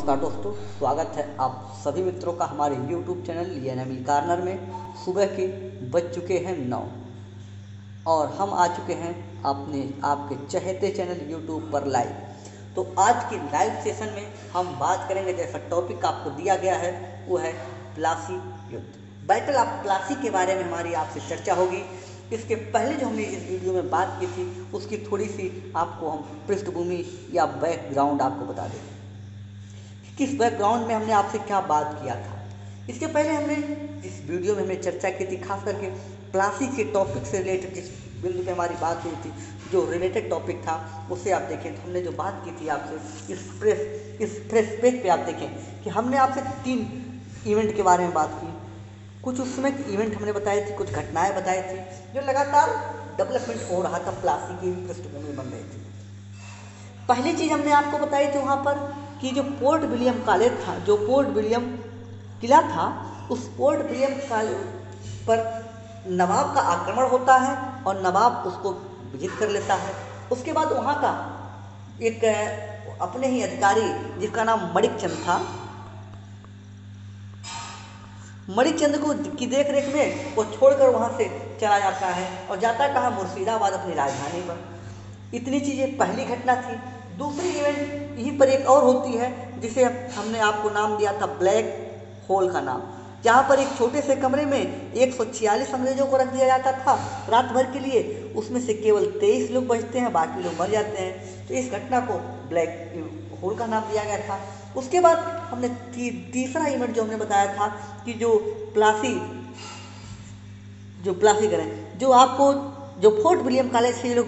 नमस्कार दोस्तों, स्वागत है आप सभी मित्रों का हमारे YouTube चैनल एनिमी कॉर्नर में। सुबह के बज चुके हैं 9 और हम आ चुके हैं आपके चहेते चैनल YouTube पर लाइव। तो आज के लाइव सेशन में हम बात करेंगे, जैसा टॉपिक आपको दिया गया है वो है प्लासी युद्ध, बैटल ऑफ प्लासी के बारे में हमारी आपसे चर्चा होगी। इसके पहले जो हमने इस वीडियो में बात की थी उसकी थोड़ी सी आपको हम पृष्ठभूमि या बैकग्राउंड आपको बता दें, किस बैकग्राउंड में हमने आपसे क्या बात किया था। इसके पहले हमने इस वीडियो में हमने चर्चा की थी खास करके प्लासी के टॉपिक से रिलेटेड, जिस बिंदु पे हमारी बात हुई थी, जो रिलेटेड टॉपिक था उससे आप देखें तो हमने जो बात की थी आपसे इस प्रेस पेज पे आप देखें कि हमने आपसे 3 इवेंट के बारे में बात की। कुछ उस समय के इवेंट हमने बताए थे, कुछ घटनाएं बताई थी जो लगातार डेवलपमेंट हो रहा था, प्लासी की पृष्ठभूमि बन रही थी। पहली चीज़ हमने आपको बताई थी वहाँ पर कि जो पोर्ट विलियम कॉलेज था, जो पोर्ट विलियम किला था, उस पोर्ट विलियम कॉलेज पर नवाब का आक्रमण होता है और नवाब उसको विजित कर लेता है। उसके बाद वहाँ का एक अपने ही अधिकारी जिसका नाम मणिकचंद था, मणिकचंद को की देख रेख में वो छोड़कर वहाँ से चला जाता है और जाता कहाँ, मुर्शिदाबाद अपनी राजधानी पर। इतनी चीज़ें पहली घटना थी। दूसरी इवेंट यहीं पर एक और होती है जिसे हमने आपको नाम दिया था ब्लैक होल का नाम, जहाँ पर एक छोटे से कमरे में 146 अंग्रेजों को रख दिया जाता था रात भर के लिए। उसमें से केवल 23 लोग बचते हैं, बाकी लोग मर जाते हैं। तो इस घटना को ब्लैक होल का नाम दिया गया था। उसके बाद हमने तीसरा इवेंट जो हमने बताया था कि जो प्लासी करें, जो फोर्ट विलियम कॉलेज से लोग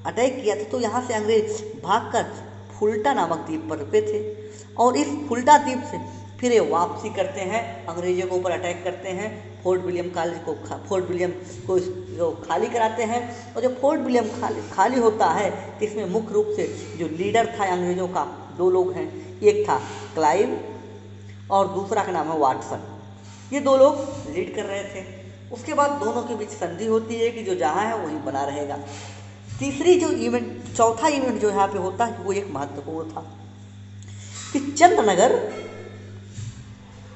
अटैक किया था, तो यहाँ से अंग्रेज भागकर फुल्टा नामक द्वीप पर रुके थे और इस फुल्टा द्वीप से फिर ये वापसी करते हैं, अंग्रेजों के ऊपर अटैक करते हैं, फोर्ट विलियम को जो खाली कराते हैं। और जब फोर्ट विलियम खाली होता है तो इसमें मुख्य रूप से जो लीडर था अंग्रेजों का, 2 लोग हैं, एक था क्लाइव और दूसरा का नाम है वाटसन। ये 2 लोग लीड कर रहे थे। उसके बाद दोनों के बीच संधि होती है कि जो जहाँ है वहीं बना रहेगा। चौथा इवेंट जो यहाँ पे होता है वो एक महत्वपूर्ण था कि चंद्रनगर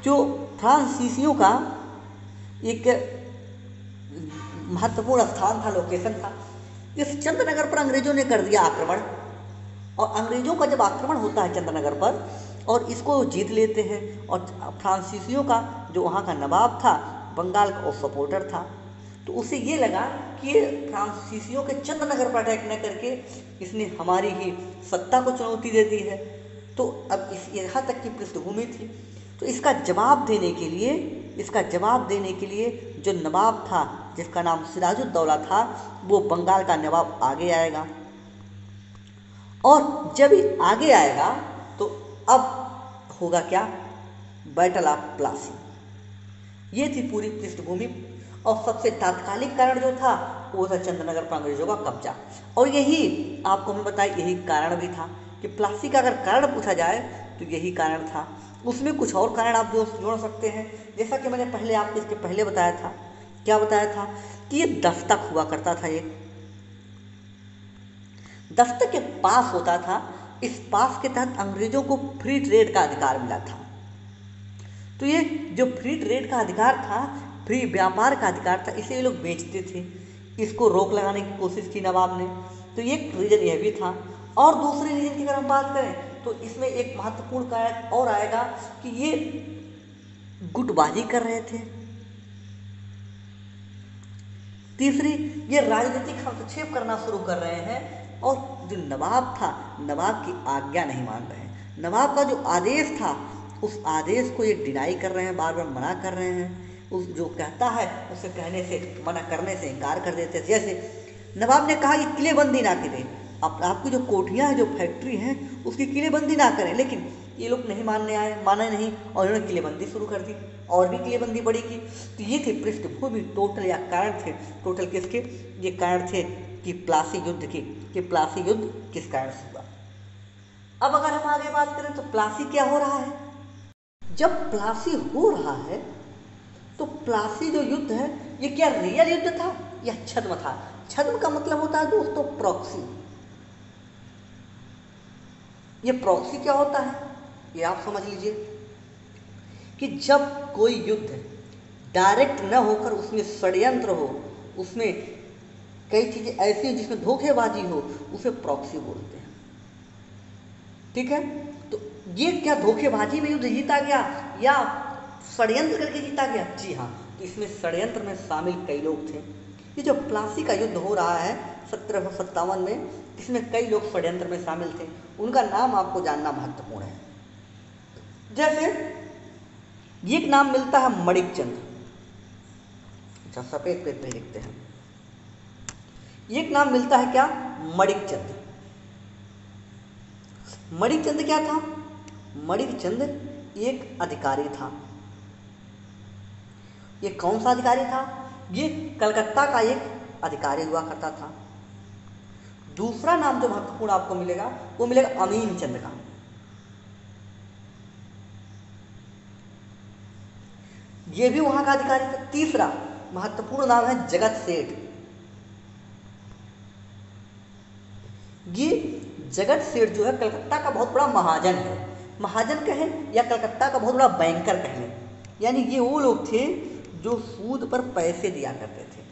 जो फ्रांसीसियों का एक महत्वपूर्ण स्थान था, लोकेशन था। इस चंद्रनगर पर अंग्रेजों ने कर दिया आक्रमण और अंग्रेजों का जब आक्रमण होता है चंद्रनगर पर और इसको जीत लेते हैं, और फ्रांसीसियों का जो वहाँ का नवाब था, बंगाल का सपोर्टर था, तो उसे ये लगा कि ये फ्रांसीसियों के चंद्रनगर पर अटैक न करके इसने हमारी ही सत्ता को चुनौती दे दी है। तो अब यहाँ तक की पृष्ठभूमि थी। तो इसका जवाब देने के लिए जो नवाब था जिसका नाम सिराजुद्दौला था, वो बंगाल का नवाब आगे आएगा और जब ये आगे आएगा तो अब होगा क्या, बैटल ऑफ प्लासी। ये थी पूरी पृष्ठभूमि और सबसे तात्कालिक कारण जो था वो था चंद्रनगर पर अंग्रेजों का कब्जा। और यही आपको मैं बताया, यही कारण भी था कि प्लासी का अगर कारण पूछा जाए तो यही कारण था। उसमें कुछ और कारण आप जोड़ सकते हैं, जैसा कि मैंने पहले आपको इसके पहले बताया था। क्या बताया था कि ये दस्तक हुआ करता था, ये दस्तक के पास होता था। इस पास के तहत अंग्रेजों को फ्री ट्रेड का अधिकार मिला था। तो ये जो फ्री ट्रेड का अधिकार था, फ्री व्यापार का अधिकार था, इसे ये लोग बेचते थे। इसको रोक लगाने की कोशिश की नवाब ने। तो एक रीजन यह भी था। और दूसरे रीजन की अगर हम बात करें तो इसमें एक महत्वपूर्ण कारण और आएगा कि ये गुटबाजी कर रहे थे। तीसरी, ये राजनीतिक हस्तक्षेप करना शुरू कर रहे हैं और जो नवाब था, नवाब की आज्ञा नहीं मान रहे हैं। नवाब का जो आदेश था उस आदेश को ये डिनाई कर रहे हैं, बार बार मना कर रहे हैं। उस जो कहता है उसे कहने से, मना करने से इनकार कर देते हैं। जैसे नवाब ने कहा कि किलेबंदी ना करें, आपकी जो कोठियाँ हैं, जो फैक्ट्री हैं, उसकी किलेबंदी ना करें, लेकिन ये लोग नहीं माने नहीं और इन्होंने किलेबंदी शुरू कर दी और भी किलेबंदी बड़ी की। तो ये थे पृष्ठभूमि टोटल या कारण थे, टोटल किसके ये कारण थे कि प्लासी युद्ध के, कि प्लासी युद्ध किस कारण से हुआ। अब अगर हम आगे बात करें तो प्लासी क्या हो रहा है। जब प्लासी हो रहा है तो प्लासी जो युद्ध है ये क्या रियल युद्ध था या छद्म था। छद्म का मतलब होता है दोस्तों प्रॉक्सी। ये प्रॉक्सी क्या होता है, ये आप समझ लीजिए कि जब कोई युद्ध डायरेक्ट न होकर उसमें षड्यंत्र हो, उसमें कई चीज़ें ऐसी हैं जिसमें धोखेबाजी हो, उसे प्रॉक्सी बोलते हैं। ठीक है, तो ये क्या धोखेबाजी में युद्ध जीता गया या षड्यंत्र करके जीता गया? जी हाँ, तो इसमें षड्यंत्र में शामिल कई लोग थे। ये जो प्लासी का युद्ध हो रहा है 1757 में, इसमें कई लोग षड्यंत्र में शामिल थे। उनका नाम आपको जानना महत्वपूर्ण है। जैसे ये एक नाम मिलता है मणिकचंद। अच्छा, सफेद पेज पे लिखते हैं। ये एक नाम मिलता है क्या? मणिकचंद। मणिकचंद क्या था? मणिकचंद एक अधिकारी था। ये कौन सा अधिकारी था? ये कलकत्ता का एक अधिकारी हुआ करता था। दूसरा नाम जो महत्वपूर्ण आपको मिलेगा वो मिलेगा अमीन चंद का। ये भी वहां का अधिकारी था। तीसरा महत्वपूर्ण नाम है जगत सेठ। ये जगत सेठ जो है कलकत्ता का बहुत बड़ा महाजन है। महाजन कहें या कलकत्ता का बहुत बड़ा बैंकर कहें, यानी ये वो लोग थे जो सूद पर पैसे दिया करते थे।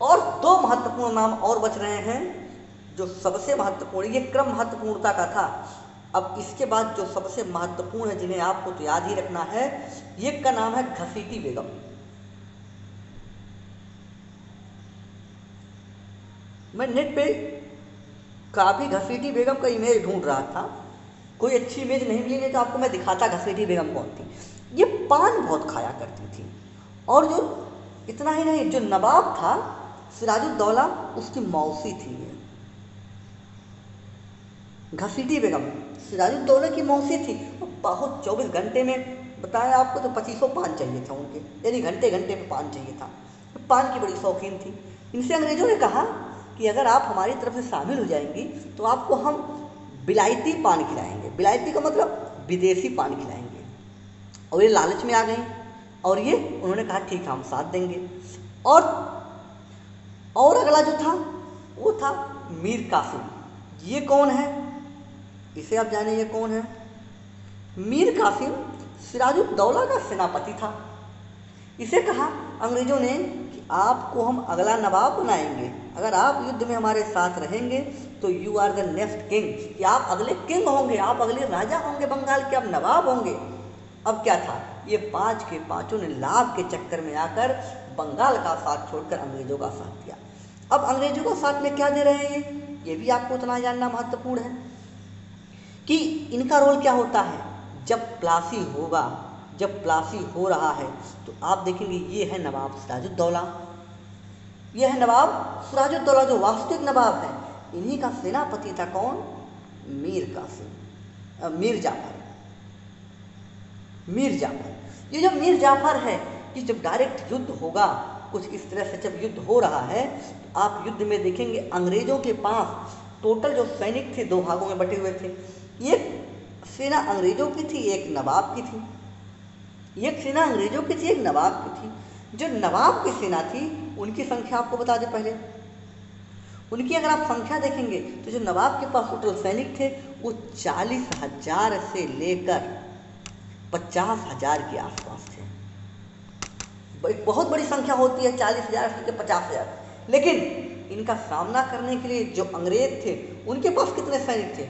और दो महत्वपूर्ण नाम और बच रहे हैं जो सबसे महत्वपूर्ण, ये क्रम महत्वपूर्णता का था। अब इसके बाद जो सबसे महत्वपूर्ण है जिन्हें आपको तो याद ही रखना है, ये का नाम है घसीटी बेगम। मैं नेट पे काफ़ी घसीटी बेगम का इमेज ढूंढ रहा था, कोई अच्छी इमेज नहीं मिली, नहीं तो आपको मैं दिखाता घसीटी बेगम कौन थी। ये पान बहुत खाया करती थी। और जो इतना ही नहीं, जो नवाब था सिराजुद्दौला, उसकी मौसी थी ये घसीटी बेगम। सिराजुद्दौला की मौसी थी। बहुत 24 घंटे में बताया आपको तो 2500 पान चाहिए था उनके, यानी घंटे घंटे में पान चाहिए था। पान की बड़ी शौकीन थी। इनसे अंग्रेजों ने कहा कि अगर आप हमारी तरफ से शामिल हो जाएंगी तो आपको हम बिलायती पान खिलाएंगे। बिलायती का मतलब विदेशी पान खिलाएंगे। और ये लालच में आ गई और ये उन्होंने कहा ठीक है हम साथ देंगे। और अगला जो था वो था मीर कासिम। ये कौन है? इसे आप जाने ये कौन है? मीर कासिम सिराजुद्दौला का सेनापति था। इसे कहा अंग्रेजों ने कि आपको हम अगला नवाब बनाएंगे, अगर आप युद्ध में हमारे साथ रहेंगे तो you are the next king, कि आप अगले किंग होंगे, आप अगले राजा होंगे बंगाल के, आप नवाब होंगे। अब क्या था, ये पांच के पांचों ने लाभ के चक्कर में आकर बंगाल का साथ छोड़कर अंग्रेजों का साथ दिया। अब अंग्रेजों का साथ में क्या दे रहे हैं ये भी आपको उतना जानना महत्वपूर्ण है कि इनका रोल क्या होता है। जब प्लासी होगा, जब प्लासी हो रहा है तो आप देखेंगे ये है नवाब सिराजुद्दौला, ये है नवाब सिराजुद्दौला जो वास्तविक नवाब है। इन्हीं का सेनापति था कौन? मीर कासिम, मीर जाफर। मीर जाफर, ये जो मीर जाफर है कि जब डायरेक्ट युद्ध होगा, कुछ इस तरह से जब युद्ध हो रहा है तो आप युद्ध में देखेंगे अंग्रेजों के पास टोटल जो सैनिक थे दो भागों में बटे हुए थे। एक सेना अंग्रेजों की थी, एक नवाब की थी। एक सेना अंग्रेजों की थी, एक नवाब की थी। जो नवाब की सेना थी उनकी संख्या आपको बता दें पहले। उनकी अगर आप संख्या देखेंगे तो जो नवाब के पास टोटल सैनिक थे वो 40,000 से लेकर 50,000 के आसपास थे। एक बहुत बड़ी संख्या होती है 40,000 से लेकर 50,000। लेकिन इनका सामना करने के लिए जो अंग्रेज थे उनके पास कितने सैनिक थे?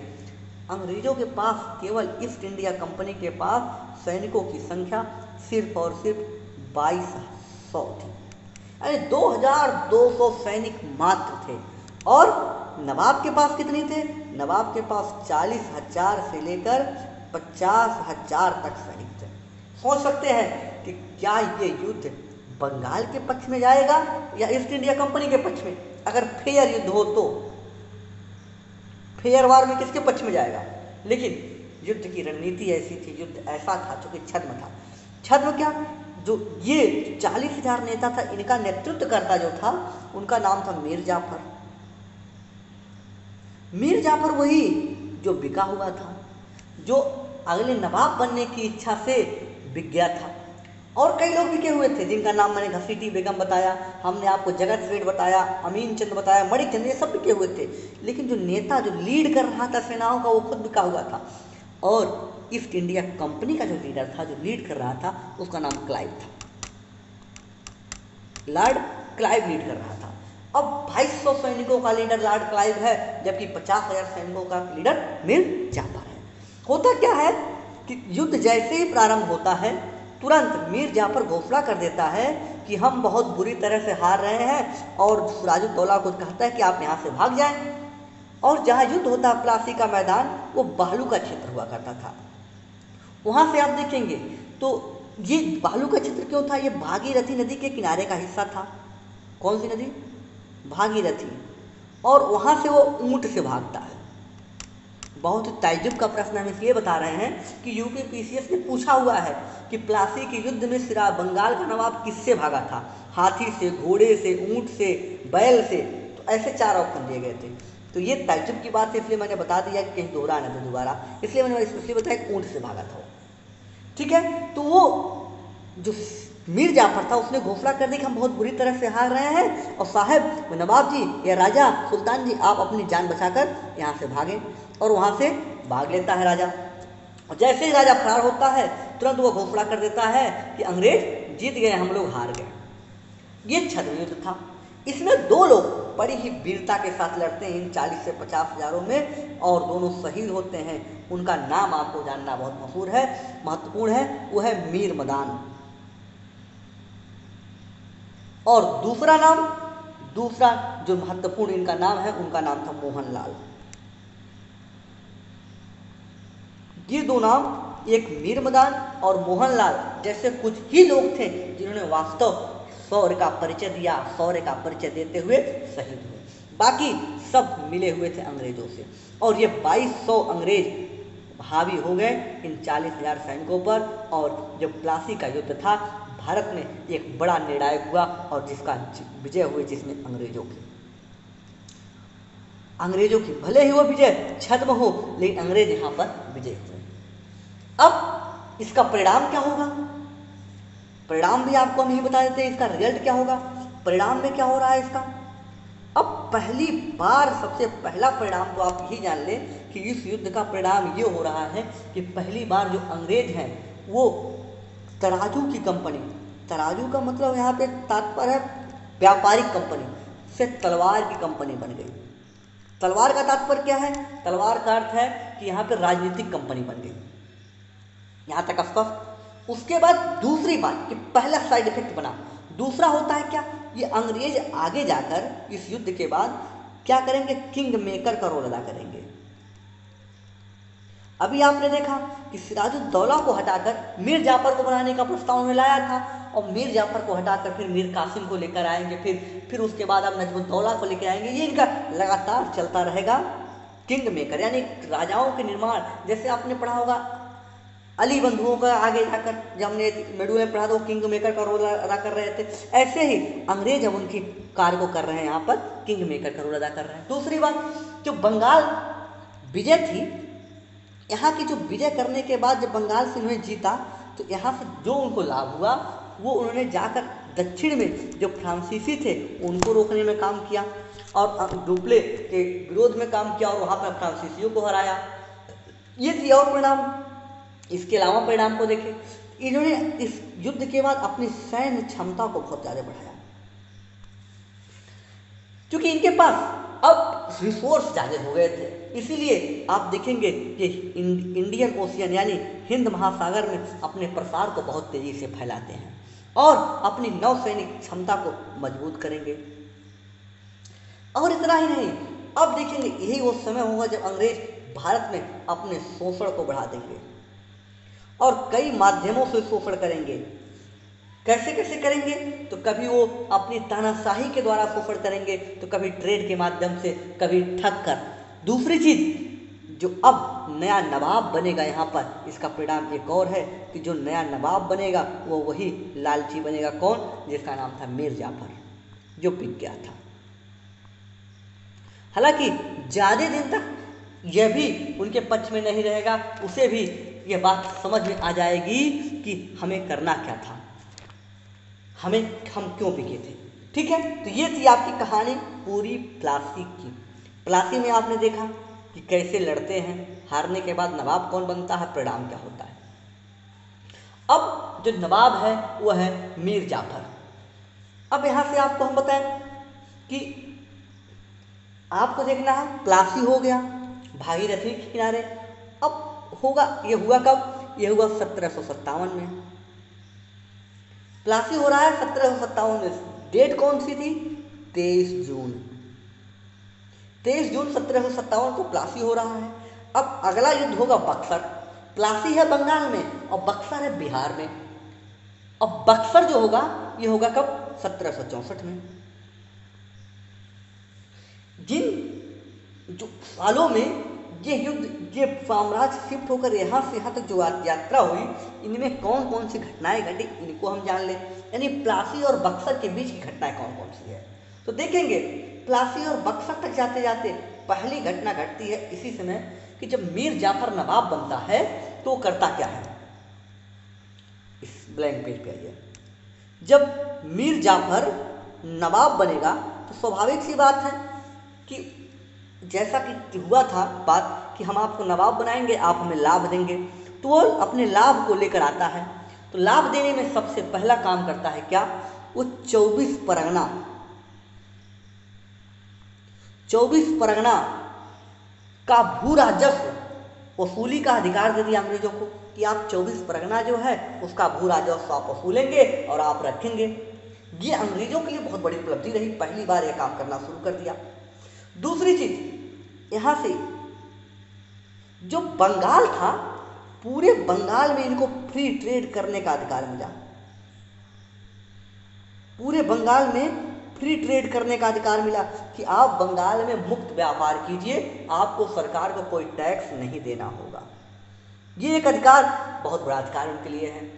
अंग्रेजों के पास केवल ईस्ट इंडिया कंपनी के पास सैनिकों की संख्या सिर्फ और सिर्फ 2200 थी, यानी 2200 सैनिक मात्र थे। और नवाब के पास कितने थे? नवाब के पास 40,000 से लेकर 50,000 तक सैनिक थे। सोच सकते हैं कि क्या ये युद्ध बंगाल के पक्ष में जाएगा या ईस्ट इंडिया कंपनी के पक्ष में? अगर फेयर युद्ध हो तो फेयर वार में किसके पक्ष में जाएगा? लेकिन युद्ध की रणनीति ऐसी थी, युद्ध ऐसा था चूंकि छद्म था। छद्म क्या? जो ये 40,000 नेता था, इनका नेतृत्व करता जो था उनका नाम था मीर जाफर। मीर जाफर वही जो बिका हुआ था, जो अगले नवाब बनने की इच्छा से बिक गया था। और कई लोग बिके हुए थे जिनका नाम मैंने घसीटी बेगम बताया, हमने आपको जगत सेठ बताया, अमीन चंद बताया, मणिक चंद, ये सब बिके हुए थे। लेकिन जो नेता जो लीड कर रहा था सेनाओं का वो खुद बिका हुआ था। और ईस्ट इंडिया कंपनी का जो लीडर था, जो लीड कर रहा था, उसका नाम क्लाइव था। लॉर्ड क्लाइव लीड कर रहा था। अब 2200 सैनिकों का लीडर लॉर्ड क्लाइव है, जबकि 50,000 सैनिकों का लीडर मीर जाफर है। होता क्या है कि युद्ध जैसे ही प्रारंभ होता है, तुरंत मीर जाफर घोषणा कर देता है कि हम बहुत बुरी तरह से हार रहे हैं, और सिराजुद्दौला को कहता है कि आप यहाँ से भाग जाएं। और जहाँ युद्ध होता है, प्लासी का मैदान, वो बालू का क्षेत्र हुआ करता था। वहाँ से आप देखेंगे तो ये बालू का क्षेत्र क्यों था? ये भागीरथी नदी के किनारे का हिस्सा था। कौन सी नदी? भागीरथी। और वहाँ से वो ऊंट से भागता है। बहुत ही ताज्जुब का प्रश्न हम इसलिए बता रहे हैं कि यूपीपीसीएस ने पूछा हुआ है कि प्लासी के युद्ध में सिरा बंगाल का नवाब किससे भागा था? हाथी से, घोड़े से, ऊंट से, बैल से। तो ऐसे 4 ऑप्शन दिए गए थे। तो ये ताज्जुब की बात है, इसलिए मैंने बता दिया कि कहीं दोहरा न दे दोबारा, इसलिए मैंने इसलिए बताया कि ऊंट से भागा था। ठीक है, तो वो जो मीर जाफर था उसने घोषणा कर दी कि हम बहुत बुरी तरह से हार रहे हैं, और साहब नवाब जी या राजा सुल्तान जी, आप अपनी जान बचाकर यहाँ से भागें। और वहाँ से भाग लेता है राजा। और जैसे ही राजा फरार होता है, तुरंत वो घोषणा कर देता है कि अंग्रेज जीत गए, हम लोग हार गए। ये छद्म युद्ध था। इसमें 2 लोग बड़ी ही वीरता के साथ लड़ते हैं इन 40 से 50 हजारों में, और दोनों शहीद होते हैं। उनका नाम आपको जानना बहुत मशहूर है, महत्वपूर्ण है, वो है मीर मदान। और दूसरा जो महत्वपूर्ण इनका नाम है, उनका नाम था मोहनलाल। ये 2 नाम, एक मीर मदान और मोहनलाल जैसे कुछ ही लोग थे जिन्होंने वास्तव शौर्य का परिचय दिया, शौर्य का परिचय देते हुए शहीद हुए। बाकी सब मिले हुए थे अंग्रेजों से, और ये 2200 अंग्रेज हावी हो गए इन 40,000 सैनिकों पर। और जब प्लासी का युद्ध था, भारत में एक बड़ा निर्णायक हुआ, और जिसका विजय हुई, जिसमें अंग्रेजों की भले ही वो विजय छद्म हो, लेकिन अंग्रेज यहाँ पर विजय हुए। अब इसका परिणाम क्या होगा? परिणाम भी आपको हम यही बता देते हैं, इसका रिजल्ट क्या होगा, परिणाम में क्या हो रहा है इसका। अब पहली बार सबसे पहला परिणाम तो आप यही जान लें कि इस युद्ध का परिणाम ये हो रहा है कि पहली बार जो अंग्रेज हैं वो तराजू की कंपनी, तराजू का मतलब यहाँ पे तात्पर्य है व्यापारिक कंपनी, से तलवार की कंपनी बन गई। तलवार का तात्पर्य क्या है? तलवार का अर्थ है कि यहाँ पे राजनीतिक कंपनी बन गई। यहाँ तक स्पष्ट। उसके बाद दूसरी बात कि पहला साइड इफेक्ट बना, दूसरा होता है क्या, ये अंग्रेज आगे जाकर इस युद्ध के बाद क्या करेंगे? किंग मेकर का रोल अदा करेंगे। अभी आपने देखा कि सिराजुद्दौला को हटाकर मीर जाफर को बनाने का प्रस्ताव उन्होंने लाया था, और मीर जाफर को हटाकर फिर मीर कासिम को लेकर आएंगे, फिर उसके बाद अब नजमुद्दौला को लेकर आएंगे। ये इनका लगातार चलता रहेगा किंग मेकर, यानी राजाओं के निर्माण। जैसे आपने पढ़ा होगा अली बंधुओं का, आगे जाकर जब हमने मेडुल में पढ़ा तो किंग मेकर का रोल अदा कर रहे थे, ऐसे ही अंग्रेज अब उनकी कार्य को कर रहे हैं, यहाँ पर किंग मेकर का रोल अदा कर रहे हैं। दूसरी बात, जो बंगाल विजय थी, यहाँ की जो विजय करने के बाद जब बंगाल से उन्होंने जीता, तो यहाँ से जो उनको लाभ हुआ वो उन्होंने जाकर दक्षिण में जो फ्रांसीसी थे उनको रोकने में काम किया, और डुप्ले के विरोध में काम किया, और वहाँ पर फ्रांसीसियों को हराया। ये थी और परिणाम। इसके अलावा परिणाम को देखें, इन्होंने इस युद्ध के बाद अपनी सैन्य क्षमता को बहुत ज़्यादा बढ़ाया, क्योंकि इनके पास अब रिसोर्स ज़्यादा हो गए थे। इसीलिए आप देखेंगे कि इंडियन ओशियन यानी हिंद महासागर में अपने प्रसार को बहुत तेज़ी से फैलाते हैं, और अपनी नौसैनिक क्षमता को मजबूत करेंगे। और इतना ही नहीं, अब देखेंगे यही वो समय होगा जब अंग्रेज भारत में अपने शोषण को बढ़ा देंगे, और कई माध्यमों से शोषण करेंगे। कैसे कैसे करेंगे? तो कभी वो अपनी तानाशाही के द्वारा शोषण करेंगे, तो कभी ट्रेड के माध्यम से, कभी ठग कर। दूसरी चीज, जो अब नया नवाब बनेगा यहाँ पर, इसका परिणाम एक और है कि जो नया नवाब बनेगा वो वही लालची बनेगा। कौन? जिसका नाम था मीर जाफर, जो बिक गया था। हालांकि ज़्यादा दिन तक यह भी उनके पक्ष में नहीं रहेगा, उसे भी यह बात समझ में आ जाएगी कि हमें करना क्या था, हम क्यों बिके थे। ठीक है, तो ये थी आपकी कहानी पूरी प्लासी की। प्लासी में आपने देखा कि कैसे लड़ते हैं, हारने के बाद नवाब कौन बनता है, परिणाम क्या होता है। अब जो नवाब है वो है मीर जाफर। अब यहाँ से आपको हम बताएं कि आपको देखना है प्लासी हो गया भागीरथी के किनारे। अब होगा, ये हुआ कब, ये हुआ 1757 में। प्लासी हो रहा है 1757 में। डेट कौन सी थी, 23 जून। 23 जून 1757 को प्लासी हो रहा है। अब अगला युद्ध होगा बक्सर। प्लासी है बंगाल में और बक्सर है बिहार में। अब बक्सर जो होगा ये होगा कब, 1764 में। जिन जो सालों में ये युद्ध, ये साम्राज्य शिफ्ट होकर यहाँ से यहाँ तक जो यात्रा हुई, इनमें कौन कौन सी घटनाएं घटी इनको हम जान लें। यानी प्लासी और बक्सर के बीच की घटनाएं कौन कौन सी है, तो देखेंगे प्लासी और बक्सर तक जाते जाते पहली घटना घटती है इसी समय कि जब मीर जाफर नवाब बनता है तो वो करता क्या है। इस ब्लैंक पेज पे आइए। जब मीर जाफर नवाब बनेगा तो स्वाभाविक सी बात है कि जैसा कि हुआ था बात कि हम आपको नवाब बनाएंगे, आप हमें लाभ देंगे, तो वो अपने लाभ को लेकर आता है। तो लाभ देने में सबसे पहला काम करता है क्या, वो 24 परगना का भू राजस्व वसूली का अधिकार दे दिया अंग्रेजों को कि आप 24 परगना जो है उसका भू राजस्व आप वसूलेंगे और आप रखेंगे। ये अंग्रेजों के लिए बहुत बड़ी उपलब्धि रही, पहली बार यह काम करना शुरू कर दिया। दूसरी चीज, यहाँ से जो बंगाल था, पूरे बंगाल में इनको फ्री ट्रेड करने का अधिकार मिला। पूरे बंगाल में फ्री ट्रेड करने का अधिकार मिला कि आप बंगाल में मुक्त व्यापार कीजिए, आपको सरकार को कोई टैक्स नहीं देना होगा। ये एक अधिकार, बहुत बड़ा अधिकार उनके लिए है।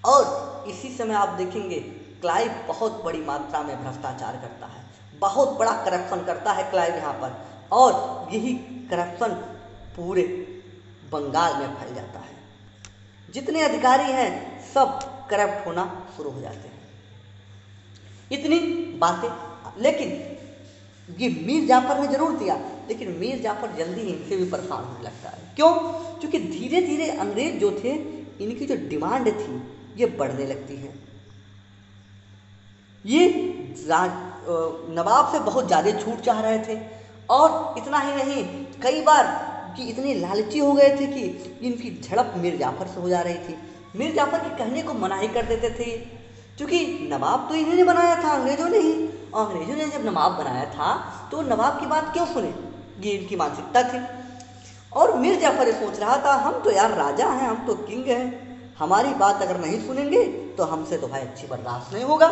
और इसी समय आप देखेंगे क्लाइव बहुत बड़ी मात्रा में भ्रष्टाचार करता है, बहुत बड़ा करप्शन करता है क्लाइव यहाँ पर, और यही करप्शन पूरे बंगाल में फैल जाता है। जितने अधिकारी हैं सब करप्ट होना शुरू हो जाते हैं। इतनी बातें, लेकिन ये मीर जाफर ने जरूर दिया, लेकिन मीर जाफर जल्दी ही इनसे भी परेशान होने लगता है। क्यों, क्योंकि धीरे धीरे अंग्रेज जो थे इनकी जो डिमांड थी ये बढ़ने लगती है। ये नवाब से बहुत ज़्यादा छूट चाह रहे थे, और इतना ही नहीं, कई बार कि इतने लालची हो गए थे कि इनकी झड़प मीर जाफर से हो जा रही थी। मीर जाफर के कहने को मनाही कर देते थे, क्योंकि नवाब तो इन्होंने बनाया था, अंग्रेजों ने ही, और अंग्रेजों ने जब नवाब बनाया था तो नवाब की बात क्यों सुने, ये इनकी मानसिकता थी। और मीर जाफर ये सोच रहा था हम तो यार राजा हैं, हम तो किंग हैं, हमारी बात अगर नहीं सुनेंगे तो हमसे तो भाई अच्छी बर्दाश्त नहीं होगा।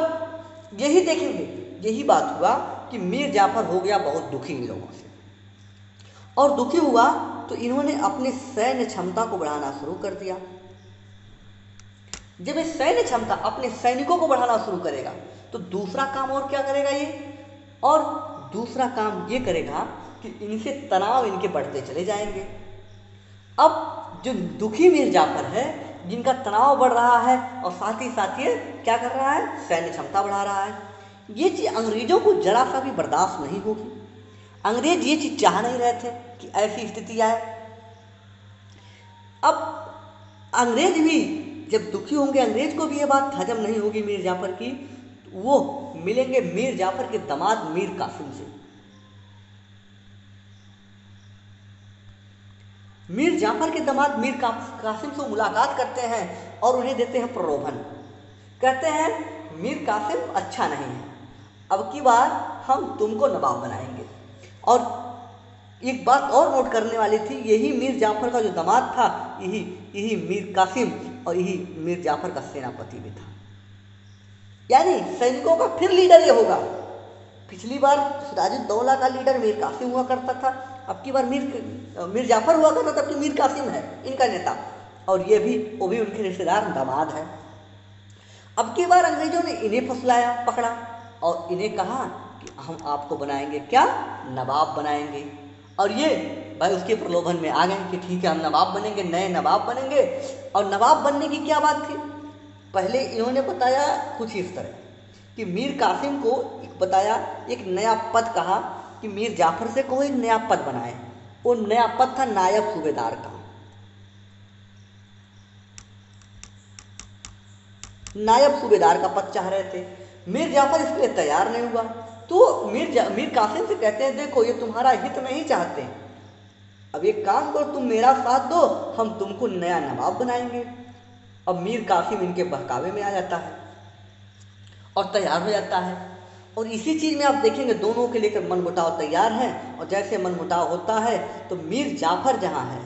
यही देखेंगे, यही बात हुआ कि मीर जाफर हो गया बहुत दुखी इन लोगों से, और दुखी हुआ तो इन्होंने अपनी सैन्य क्षमता को बढ़ाना शुरू कर दिया। जब ये सैन्य क्षमता अपने सैनिकों को बढ़ाना शुरू करेगा तो दूसरा काम और क्या करेगा ये, और दूसरा काम ये करेगा कि इनसे तनाव इनके बढ़ते चले जाएंगे। अब जो दुखी मीर जाफर है, जिनका तनाव बढ़ रहा है और साथ ही साथ ये क्या कर रहा है, सैन्य क्षमता बढ़ा रहा है, ये चीज़ अंग्रेजों को जरा सा भी बर्दाश्त नहीं होगी। अंग्रेज ये चीज़ चाह नहीं रहे थे कि ऐसी स्थिति आए। अब अंग्रेज भी जब दुखी होंगे, अंग्रेज को भी ये बात हजम नहीं होगी मीर जाफर की, वो मिलेंगे मीर जाफर के दामाद मीर कासिम से। मीर जाफर के दामाद मीर कासिम से मुलाकात करते हैं और उन्हें देते हैं प्रलोभन। कहते हैं मीर कासिम अच्छा नहीं है, अब की बार हम तुमको नवाब बनाएंगे। और एक बात और नोट करने वाली थी, यही मीर जाफर का जो दामाद था, यही मीर कासिम और यही मीर जाफर का सेनापति भी था। यानी सैनिकों का फिर लीडर ये होगा। पिछली बार सिराजुद्दौला का लीडर मीर कासिम हुआ करता था, अब की बार मीर जाफर हुआ करता था, तो मीर कासिम है इनका नेता, और वो भी उनके रिश्तेदार दामाद है। अब की बार अंग्रेजों ने इन्हें फुसलाया, पकड़ा और इन्हें कहा कि हम आपको बनाएंगे क्या, नवाब बनाएंगे। और ये भाई उसके प्रलोभन में आ गए कि ठीक है हम नवाब बनेंगे, नए नवाब बनेंगे। और नवाब बनने की क्या बात थी, पहले इन्होंने बताया कुछ इस तरह कि मीर कासिम को बताया, एक नया पद कहा कि मीर जाफर से कहो एक नया पद बनाए, वो नया पद था नायब सूबेदार का। नायब सूबेदार का पद चाह रहे थे। मीर जाफर इसके लिए तैयार नहीं हुआ, तो मीर कासिम से कहते हैं देखो ये तुम्हारा हित नहीं चाहते, अब एक काम करो तुम मेरा साथ दो, हम तुमको नया नवाब बनाएंगे। अब मीर कासिम इनके बहकावे में आ जाता है और तैयार हो जाता है। और इसी चीज़ में आप देखेंगे दोनों के लेकर मनमुटाव तैयार है। और जैसे मनमुटाव होता है तो मीर जाफर जहाँ है,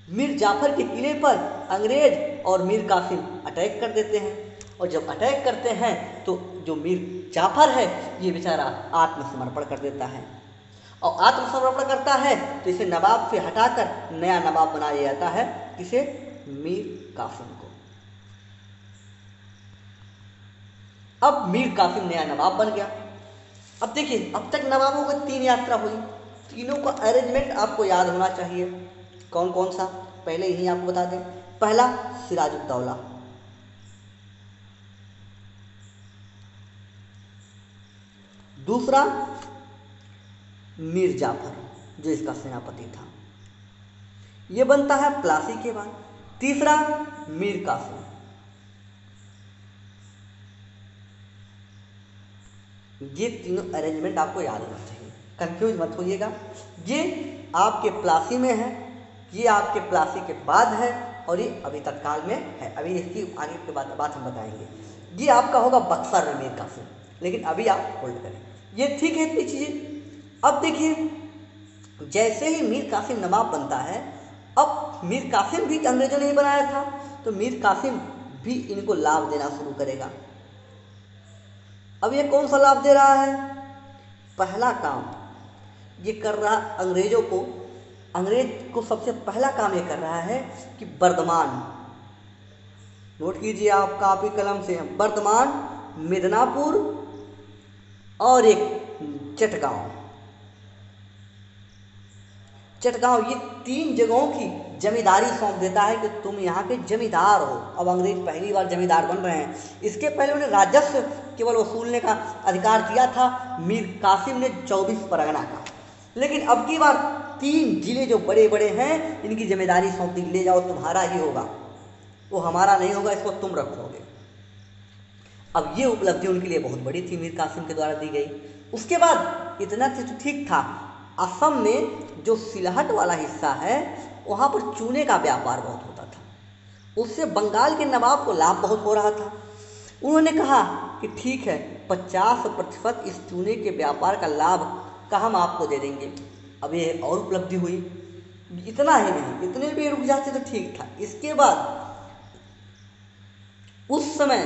मीर जाफर के किले पर अंग्रेज और मीर कासिम अटैक कर देते हैं। और जब अटैक करते हैं तो जो मीर जाफर है ये बेचारा आत्मसमर्पण कर देता है। और आत्मसमर्पण करता है तो इसे नवाब से हटाकर नया नवाब बना दिया जाता है, किसे? मीर कासिम को। अब मीर कासिम नया नवाब बन गया। अब देखिए अब तक नवाबों की 3 यात्रा हुई, तीनों का अरेंजमेंट आपको याद होना चाहिए। कौन कौन सा, पहले यही आपको बता दें। पहला सिराजुद्दौला, दूसरा मीर जाफर जो इसका सेनापति था, ये बनता है प्लासी के बाद। तीसरा मीर कासिम। ये तीनों अरेंजमेंट आपको याद होना चाहिए, कंफ्यूज मत होइएगा। ये आपके प्लासी में है, ये आपके प्लासी के बाद है, और ये अभी तत्काल में है। अभी इसकी आगे के बात हम बताएंगे। ये आपका होगा बक्सर में मीर कासिम, लेकिन अभी आप होल्ड करें, ये ठीक है इतनी चीज़ें। अब देखिए जैसे ही मीर कासिम नवाब बनता है, अब मीर कासिम भी अंग्रेजों ने ही बनाया था, तो मीर कासिम भी इनको लाभ देना शुरू करेगा। अब ये कौन सा लाभ दे रहा है? पहला काम ये कर रहा अंग्रेज को सबसे पहला काम ये कर रहा है कि बर्धमान, नोट कीजिए आप कापी कलम से, बर्धमान, मिदनापुर और एक चटगांव, ये 3 जगहों की जमींदारी सौंप देता है कि तुम यहाँ के जमींदार हो। अब अंग्रेज पहली बार जमींदार बन रहे हैं। इसके पहले उन्हें राजस्व केवल वसूलने का अधिकार दिया था मीर कासिम ने 24 परगना का, लेकिन अब की बार 3 जिले जो बड़े बड़े हैं इनकी जिम्मेदारी सौंप दी, ले जाओ तुम्हारा ही होगा, वो हमारा नहीं होगा, इसको तुम रखोगे। अब ये उपलब्धि उनके लिए बहुत बड़ी थी, मीर कासिम के द्वारा दी गई। उसके बाद इतना तो ठीक था, असम में जो सिलहट वाला हिस्सा है वहाँ पर चूने का व्यापार बहुत होता था, उससे बंगाल के नवाब को लाभ बहुत हो रहा था। उन्होंने कहा कि ठीक है 50% इस चूने के व्यापार का लाभ का हम आपको दे देंगे। अब ये और उपलब्धि हुई, इतना ही नहीं, इतने भी रुक जाते तो ठीक था। इसके बाद उस समय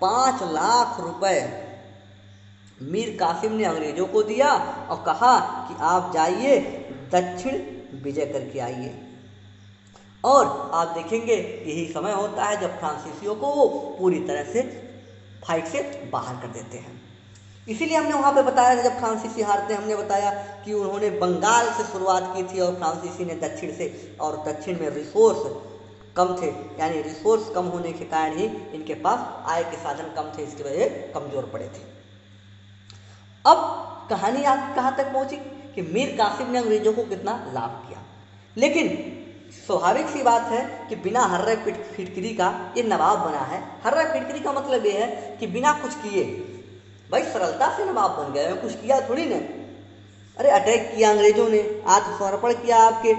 5 लाख रुपए मीर कासिम ने अंग्रेजों को दिया और कहा कि आप जाइए दक्षिण विजय करके आइए। और आप देखेंगे यही समय होता है जब फ्रांसीसियों को वो पूरी तरह से फाइट से बाहर कर देते हैं। इसीलिए हमने वहाँ पे बताया था जब फ्रांसीसी हारते हैं, हमने बताया कि उन्होंने बंगाल से शुरुआत की थी और फ्रांसीसी ने दक्षिण से, और दक्षिण में रिसोर्स कम थे, यानी रिसोर्स कम होने के कारण ही इनके पास आय के साधन कम थे, इसकी वजह कमज़ोर पड़े थे। अब कहानी आप कहाँ तक पहुँची कि मीर कासिम ने अंग्रेजों को कितना लाभ किया, लेकिन स्वाभाविक सी बात है कि बिना हर्रे फिटकरी का ये नवाब बना है। हर्रे फिटकरी का मतलब ये है कि बिना कुछ किए, भाई सरलता से नवाब बन गए, कुछ किया थोड़ी ने। अरे अटैक किया अंग्रेजों ने, आत्मसमर्पण किया आपके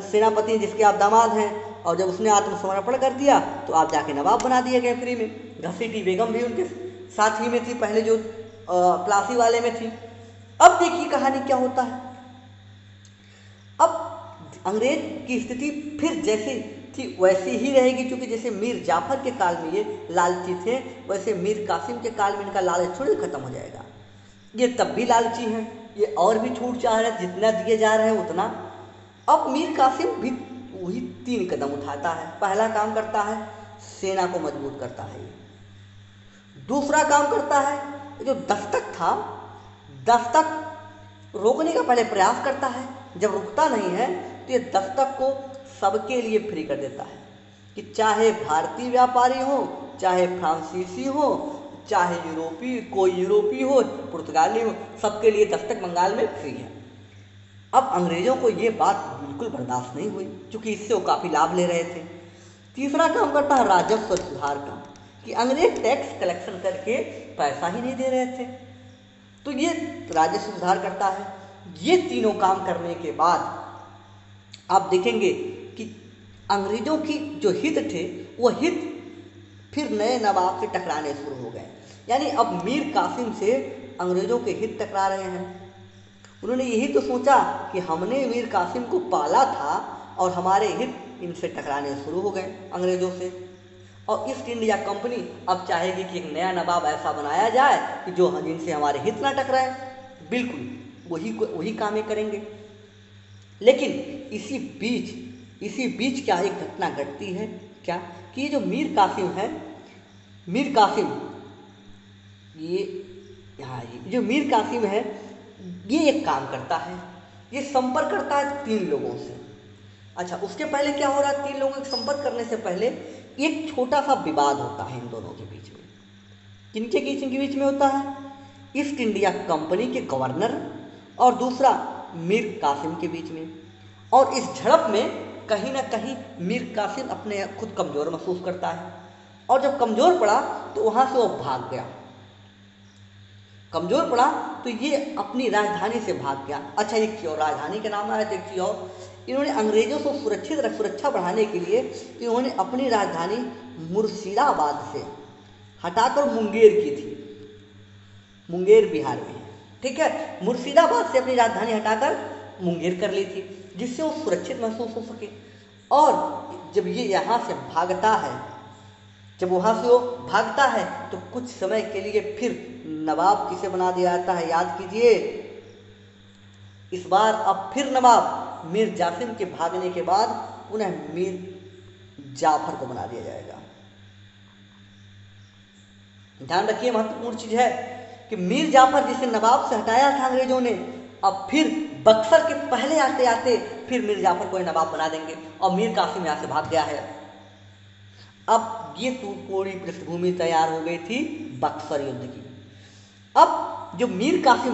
सेनापति जिसके आप दामाद हैं, और जब उसने आत्मसमर्पण कर दिया तो आप जाके नवाब बना दिए गए फ्री में। घसीटी बेगम भी उनके साथ ही में थी, पहले जो प्लासी वाले में थी। अब देखिए कहानी क्या होता है। अब अंग्रेज की स्थिति फिर जैसी थी वैसी ही रहेगी, क्योंकि जैसे मीर जाफर के काल में ये लालची थे, वैसे मीर कासिम के काल में इनका लालच थोड़ी खत्म हो जाएगा। ये तब भी लालची हैं, ये और भी छूट चाह रहे हैं, जितना दिए जा रहे हैं उतना। अब मीर कासिम भी वही 3 कदम उठाता है। पहला काम करता है सेना को मजबूत करता है, दूसरा काम करता है जो दस्तक था, दस्तक रोकने का पहले प्रयास करता है, जब रुकता नहीं है तो ये दस्तक को सबके लिए फ्री कर देता है कि चाहे भारतीय व्यापारी हो, चाहे फ्रांसीसी हो, चाहे यूरोपीय, कोई यूरोपीय हो, पुर्तगाली हो, सबके लिए दस्तक बंगाल में फ्री है। अब अंग्रेजों को ये बात बिल्कुल बर्दाश्त नहीं हुई, क्योंकि इससे वो काफ़ी लाभ ले रहे थे। तीसरा काम करता है राजस्व सुधार का, कि अंग्रेज टैक्स कलेक्शन करके पैसा ही नहीं दे रहे थे, तो ये राजस्व सुधार करता है। ये तीनों काम करने के बाद आप देखेंगे कि अंग्रेजों की जो हित थे वो हित फिर नए नवाब से टकराने शुरू हो गए। यानी अब मीर कासिम से अंग्रेजों के हित टकरा रहे हैं। उन्होंने यही तो सोचा कि हमने मीर कासिम को पाला था और हमारे हित इनसे टकराने शुरू हो गए अंग्रेजों से, और ईस्ट इंडिया कंपनी अब चाहेगी कि एक नया नवाब ऐसा बनाया जाए कि जो जिनसे हमारे हित ना टकराए। बिल्कुल वही काम ये करेंगे। लेकिन इसी बीच क्या एक घटना घटती है, क्या कि ये जो मीर कासिम है, मीर कासिम ये जो मीर कासिम है ये एक काम करता है, ये संपर्क करता है 3 लोगों से। अच्छा, उसके पहले क्या हो रहा है, 3 लोगों के संपर्क करने से पहले एक छोटा सा विवाद होता है इन दोनों के बीच में। किनके बीच में होता है? ईस्ट इंडिया कंपनी के गवर्नर और दूसरा मीर कासिम के बीच में। और इस झड़प में कहीं ना कहीं मीर कासिम अपने खुद कमज़ोर महसूस करता है, और जब कमज़ोर पड़ा तो वहाँ से वो भाग गया। कमज़ोर पड़ा तो ये अपनी राजधानी से भाग गया। अच्छा, एक चीज़ और, राजधानी के नाम आया तो एक चीज़ और, इन्होंने अंग्रेज़ों से सुरक्षा बढ़ाने के लिए इन्होंने अपनी राजधानी मुर्शिदाबाद से हटाकर मुंगेर की थी। मुंगेर बिहार में है, ठीक है। मुर्शिदाबाद से अपनी राजधानी हटाकर मुंगेर कर ली थी, जिससे वो सुरक्षित महसूस हो सके। और जब ये यहाँ से भागता है, जब वहाँ से वो भागता है तो कुछ समय के लिए फिर नवाब किसे बना दिया जाता है, याद कीजिए। इस बार अब फिर नवाब मीर जासिम के भागने के बाद उन्हें मीर जाफर को बना दिया जाएगा। ध्यान रखिए, महत्वपूर्ण चीज है कि मीर जाफर जिसे नवाब से हटाया था अंग्रेजों ने, अब फिर बक्सर के पहले आते आते फिर मीर जाफर को नवाब बना देंगे, और मीर कासिम यहाँ से भाग गया है। अब ये पूरी पृष्ठभूमि तैयार हो गई थी बक्सर युद्ध की। अब जो मीर कासिम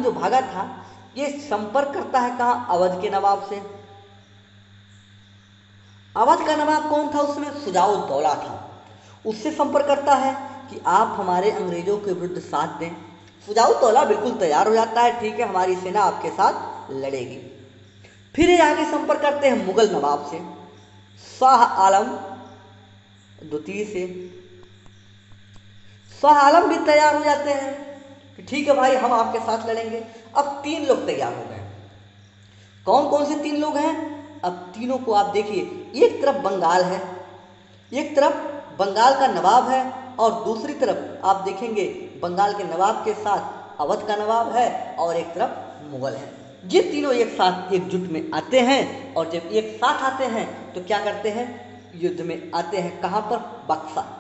जो भागा था ये संपर्क करता है कहाँ? अवध के नवाब से। अवध का नवाब कौन था उसमें? शुजाउद्दौला था। उससे संपर्क करता है कि आप हमारे अंग्रेजों के विरुद्ध साथ दें। शुजाउद्दौला बिल्कुल तैयार हो जाता है, ठीक है, हमारी सेना आपके साथ लड़ेगी। फिर ये आगे संपर्क करते हैं मुगल नवाब से, शाह आलम द्वितीय से। शाह आलम भी तैयार हो जाते हैं कि ठीक है भाई, हम आपके साथ लड़ेंगे। अब 3 लोग तैयार हो गए। कौन कौन से 3 लोग हैं? अब तीनों को आप देखिए, एक तरफ बंगाल है, एक तरफ बंगाल का नवाब है, और दूसरी तरफ आप देखेंगे बंगाल के नवाब के साथ अवध का नवाब है, और एक तरफ मुगल है। ये तीनों एक साथ एकजुट में आते हैं, और जब एक साथ आते हैं तो क्या करते हैं? युद्ध में आते हैं। कहाँ पर? बक्सर।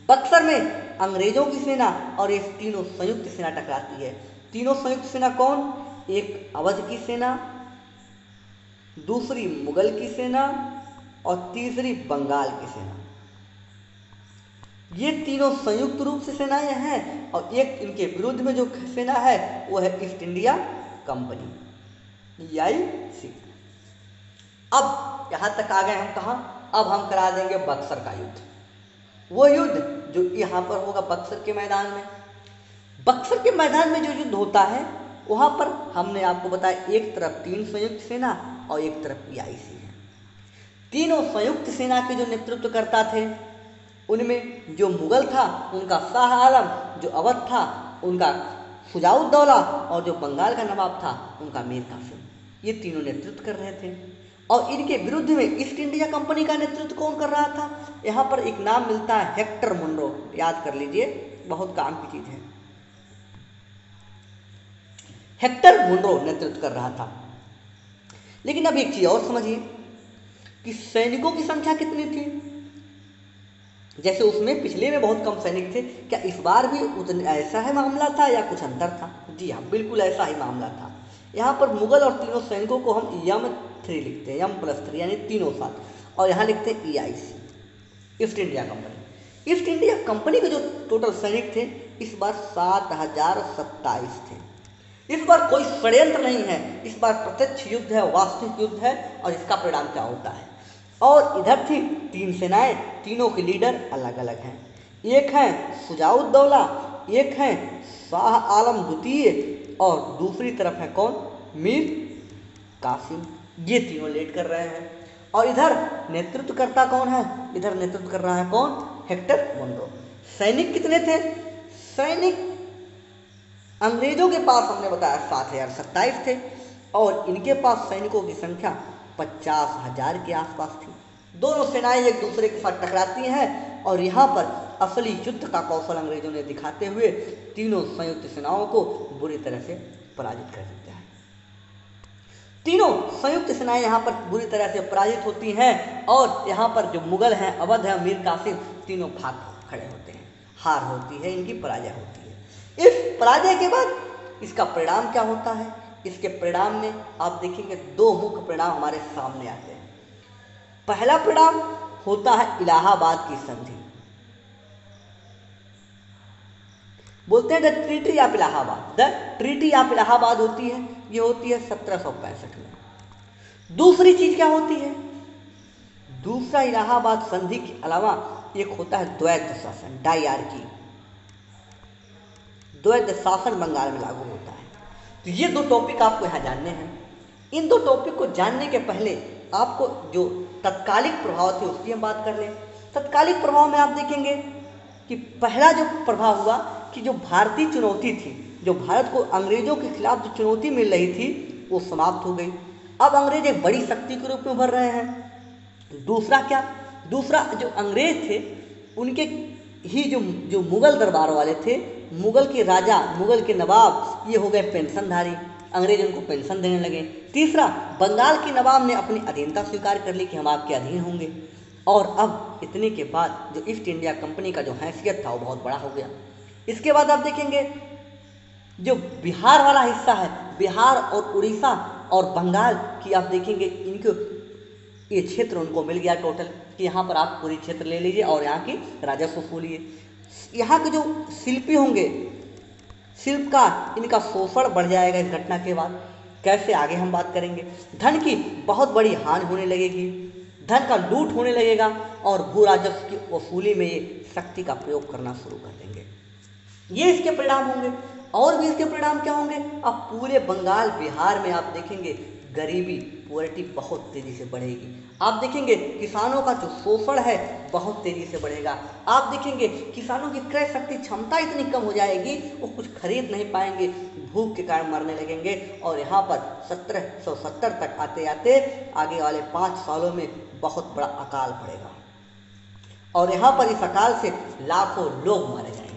बक्सर में अंग्रेजों की सेना और ये तीनों संयुक्त सेना टकराती है। तीनों संयुक्त सेना कौन? एक अवध की सेना, दूसरी मुगल की सेना, और तीसरी बंगाल की सेना। ये तीनों संयुक्त रूप से सेनाएं हैं, और एक इनके विरुद्ध में जो सेना है वो है ईस्ट इंडिया कंपनी, EIC। अब यहाँ तक आ गए हम कहाँ? अब हम करा देंगे बक्सर का युद्ध, वो युद्ध जो यहाँ पर होगा बक्सर के मैदान में। बक्सर के मैदान में जो युद्ध होता है वहाँ पर हमने आपको बताया, एक तरफ 3 संयुक्त सेना और एक तरफ EIC है। तीनों संयुक्त सेना के जो नेतृत्व करता थे उनमें जो मुगल था उनका शाह आलम, जो अवध था उनका शुजाउद्दौला, और जो बंगाल का नवाब था उनका मीर कासिम। ये तीनों नेतृत्व कर रहे थे, और इनके विरुद्ध में ईस्ट इंडिया कंपनी का नेतृत्व कौन कर रहा था? यहाँ पर एक नाम मिलता है, हेक्टर मुनरो, याद कर लीजिए, बहुत काम की चीज है। हेक्टर मुनरो नेतृत्व कर रहा था। लेकिन अब एक चीज और समझिए कि सैनिकों की संख्या कितनी थी। जैसे उसमें पिछले में बहुत कम सैनिक थे, क्या इस बार भी ऐसा है मामला था या कुछ अंतर था? जी हाँ, बिल्कुल ऐसा ही मामला था। यहाँ पर मुगल और तीनों सैनिकों को हम M3 लिखते हैं, M+3 यानी तीनों साथ, और यहाँ लिखते हैं EIC, east India company. East India company के जो टोटल सैनिक थे इस बार 7027 थे। इस बार कोई षड्यंत्र नहीं है, इस बार प्रत्यक्ष युद्ध है, वास्तविक युद्ध है। और इसका परिणाम क्या होता है। और इधर थी 3 सेनाएं, तीनों के लीडर अलग अलग हैं। एक हैं शुजाउद्दौला, एक हैं शाह आलम द्वितीय और दूसरी तरफ है कौन, मीर कासिम। ये तीनों लीड कर रहे हैं। और इधर नेतृत्वकर्ता कौन है, इधर नेतृत्व कर रहा है कौन, हेक्टर मुनरो। सैनिक कितने थे, सैनिक अंग्रेजों के पास हमने बताया 7027 थे और इनके पास सैनिकों की संख्या 50,000 के आसपास थी। दोनों सेनाएं एक दूसरे के साथ टकराती हैं और यहाँ पर असली युद्ध का कौशल अंग्रेजों ने दिखाते हुए तीनों संयुक्त सेनाओं को बुरी तरह से पराजित कर देते हैं। तीनों संयुक्त सेनाएं यहाँ पर बुरी तरह से पराजित होती हैं और यहाँ पर जो मुगल हैं, अवध है, मीर कासिम, तीनों भाग खड़े होते हैं। हार होती है, इनकी पराजय होती है। इस पराजय के बाद इसका परिणाम क्या होता है, इसके परिणाम में आप देखेंगे 2 मुख्य परिणाम हमारे सामने आते हैं। पहला परिणाम होता है इलाहाबाद की संधि, बोलते हैं the treaty of Allahabad. The treaty of Allahabad होती है, ये होती है 1765 में। दूसरी चीज क्या होती है, दूसरा इलाहाबाद संधि के अलावा एक होता है द्वैध शासन, डायआर्की। द्वैध शासन बंगाल में लागू होता है। तो ये 2 टॉपिक आपको यहाँ जानने हैं। इन 2 टॉपिक को जानने के पहले आपको जो तत्कालिक प्रभाव थे उसकी हम बात कर लें। तत्कालिक प्रभाव में आप देखेंगे कि पहला जो प्रभाव हुआ कि जो भारतीय चुनौती थी, जो भारत को अंग्रेजों के खिलाफ जो चुनौती मिल रही थी वो समाप्त हो गई। अब अंग्रेज एक बड़ी शक्ति के रूप में उभर रहे हैं। दूसरा क्या, दूसरा जो अंग्रेज थे उनके ही जो मुगल दरबार वाले थे, मुगल के राजा, मुगल के नवाब, ये हो गए पेंशनधारी, अंग्रेज उनको पेंशन देने लगे। तीसरा, बंगाल के नवाब ने अपनी अधीनता स्वीकार कर ली कि हम आपके अधीन होंगे। और अब इतने के बाद जो ईस्ट इंडिया कंपनी का जो हैसियत था वो बहुत बड़ा हो गया। इसके बाद आप देखेंगे जो बिहार वाला हिस्सा है, बिहार और उड़ीसा और बंगाल की आप देखेंगे इनको ये क्षेत्र उनको मिल गया टोटल कि यहाँ पर आप पूरी क्षेत्र ले लीजिए और यहाँ की राजस्व वसूलिए। यहाँ के जो शिल्पी होंगे, शिल्पकार, इनका शोषण बढ़ जाएगा इस घटना के बाद। कैसे, आगे हम बात करेंगे। धन की बहुत बड़ी हानि होने लगेगी, धन का लूट होने लगेगा और भू राजस्व की वसूली में ये शक्ति का प्रयोग करना शुरू कर देंगे। ये इसके परिणाम होंगे। और भी इसके परिणाम क्या होंगे, अब पूरे बंगाल, बिहार में आप देखेंगे गरीबी, पुअर्टी बहुत तेजी से बढ़ेगी। आप देखेंगे किसानों का जो शोषण है बहुत तेजी से बढ़ेगा। आप देखेंगे किसानों की क्रय शक्ति क्षमता इतनी कम हो जाएगी वो कुछ खरीद नहीं पाएंगे, भूख के कारण मरने लगेंगे। और यहाँ पर 1770 तक आते आते आगे वाले 5 सालों में बहुत बड़ा अकाल पड़ेगा और यहाँ पर इस अकाल से लाखों लोग मारे जाएंगे।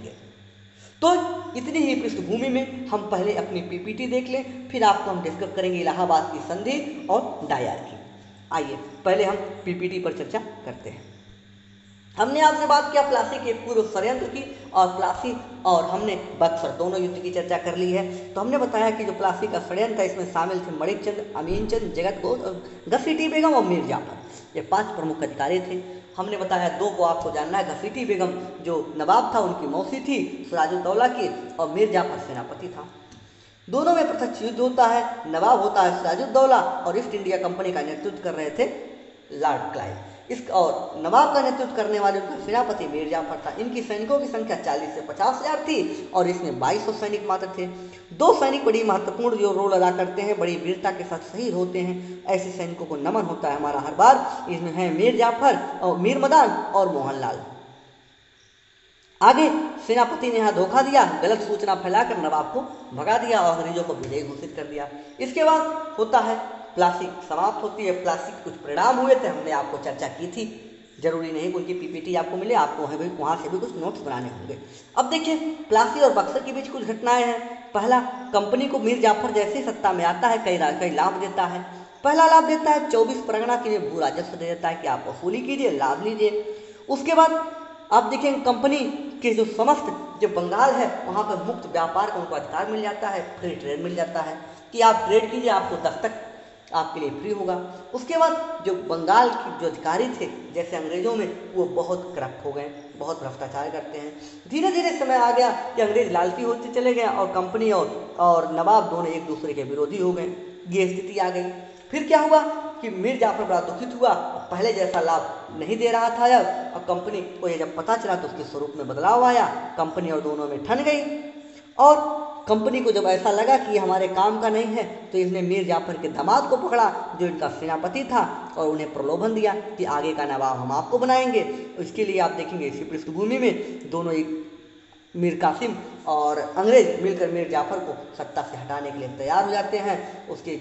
तो इतनी ही पृष्ठभूमि में हम पहले अपनी पीपीटी देख लें, फिर आपको हम डिस्कस करेंगे इलाहाबाद की संधि और डायआर्की। आइए पहले हम पीपीटी पर चर्चा करते हैं। हमने आपसे बात किया प्लासी के पूर्व षड्यंत्र की और प्लासी और हमने बक्सर दोनों युद्ध की चर्चा कर ली है। तो हमने बताया कि जो प्लासी का षड्यंत्र है इसमें शामिल थे मणिकचंद, अमीनचंद, जगत घोष, घसीटी बेगम और मीर जाफर, ये 5 प्रमुख अधिकारी थे। हमने बताया 2 को आपको जानना है, घसीटी बेगम जो नवाब था उनकी मौसी थी सिराजुद्दौला की और मीर जाफर सेनापति था। दोनों में प्रत्यक्ष युद्ध होता है। नवाब होता है सिराजुद्दौला और ईस्ट इंडिया कंपनी का नेतृत्व कर रहे थे लॉर्ड क्लाइव। इस और नवाब का नेतृत्व करने वाले उनका सेनापति मीर जाफर था। इनकी सैनिकों की संख्या 40 से 50,000 थी और इसमें 2200 सैनिक मात्र थे। 2 सैनिक बड़ी महत्वपूर्ण जो रोल अदा करते हैं, बड़ी वीरता के साथ शहीद होते हैं। ऐसे सैनिकों को नमन होता है हमारा हर बार। इसमें है मीर जाफर और मीर मदान और मोहनलाल। आगे सेनापति ने यहाँ धोखा दिया, गलत सूचना फैलाकर नवाब को भगा दिया और अंग्रेजों को विजयी घोषित कर दिया। इसके बाद होता है प्लासी समाप्त होती है। प्लासी के कुछ परिणाम हुए थे, हमने आपको चर्चा की थी। जरूरी नहीं कि उनकी पीपीटी आपको मिले, आपको वहाँ से भी कुछ नोट्स बनाने होंगे। अब देखिए प्लासी और बक्सर के बीच कुछ घटनाएं हैं। पहला, कंपनी को मीर जाफर जैसे सत्ता में आता है कई लाभ देता है। पहला लाभ देता है 24 परगना के लिए भू राजस्व दे देता है कि आप वसूली कीजिए, लाभ लीजिए। उसके बाद आप देखेंगे कंपनी के जो समस्त जो बंगाल है वहाँ पर मुक्त व्यापार का उनको अधिकार मिल जाता है, फ्री ट्रेड मिल जाता है कि आप ट्रेड कीजिए, आपको तब तक आपके लिए फ्री होगा। उसके बाद जो बंगाल के जो अधिकारी थे जैसे अंग्रेजों में, वो बहुत करप्ट हो गए, बहुत भ्रष्टाचार करते हैं। धीरे धीरे समय आ गया कि अंग्रेज लालची होते चले गए और कंपनी और नवाब दोनों एक दूसरे के विरोधी हो गए। ये स्थिति आ गई। फिर क्या हुआ कि मीर जाफर बड़ा दुखित हुआ, पहले जैसा लाभ नहीं दे रहा था जब, और कंपनी को ये जब पता चला तो उसके स्वरूप में बदलाव आया, कंपनी और दोनों में ठन गई। और कंपनी को जब ऐसा लगा कि ये हमारे काम का नहीं है तो इसने मीर जाफर के दामाद को पकड़ा जो इनका सेनापति था और उन्हें प्रलोभन दिया कि आगे का नवाब हम आपको बनाएंगे। इसके लिए आप देखेंगे इसी पृष्ठभूमि में दोनों एक मीर कासिम और अंग्रेज मिलकर मीर जाफर को सत्ता से हटाने के लिए तैयार हो जाते हैं। उसके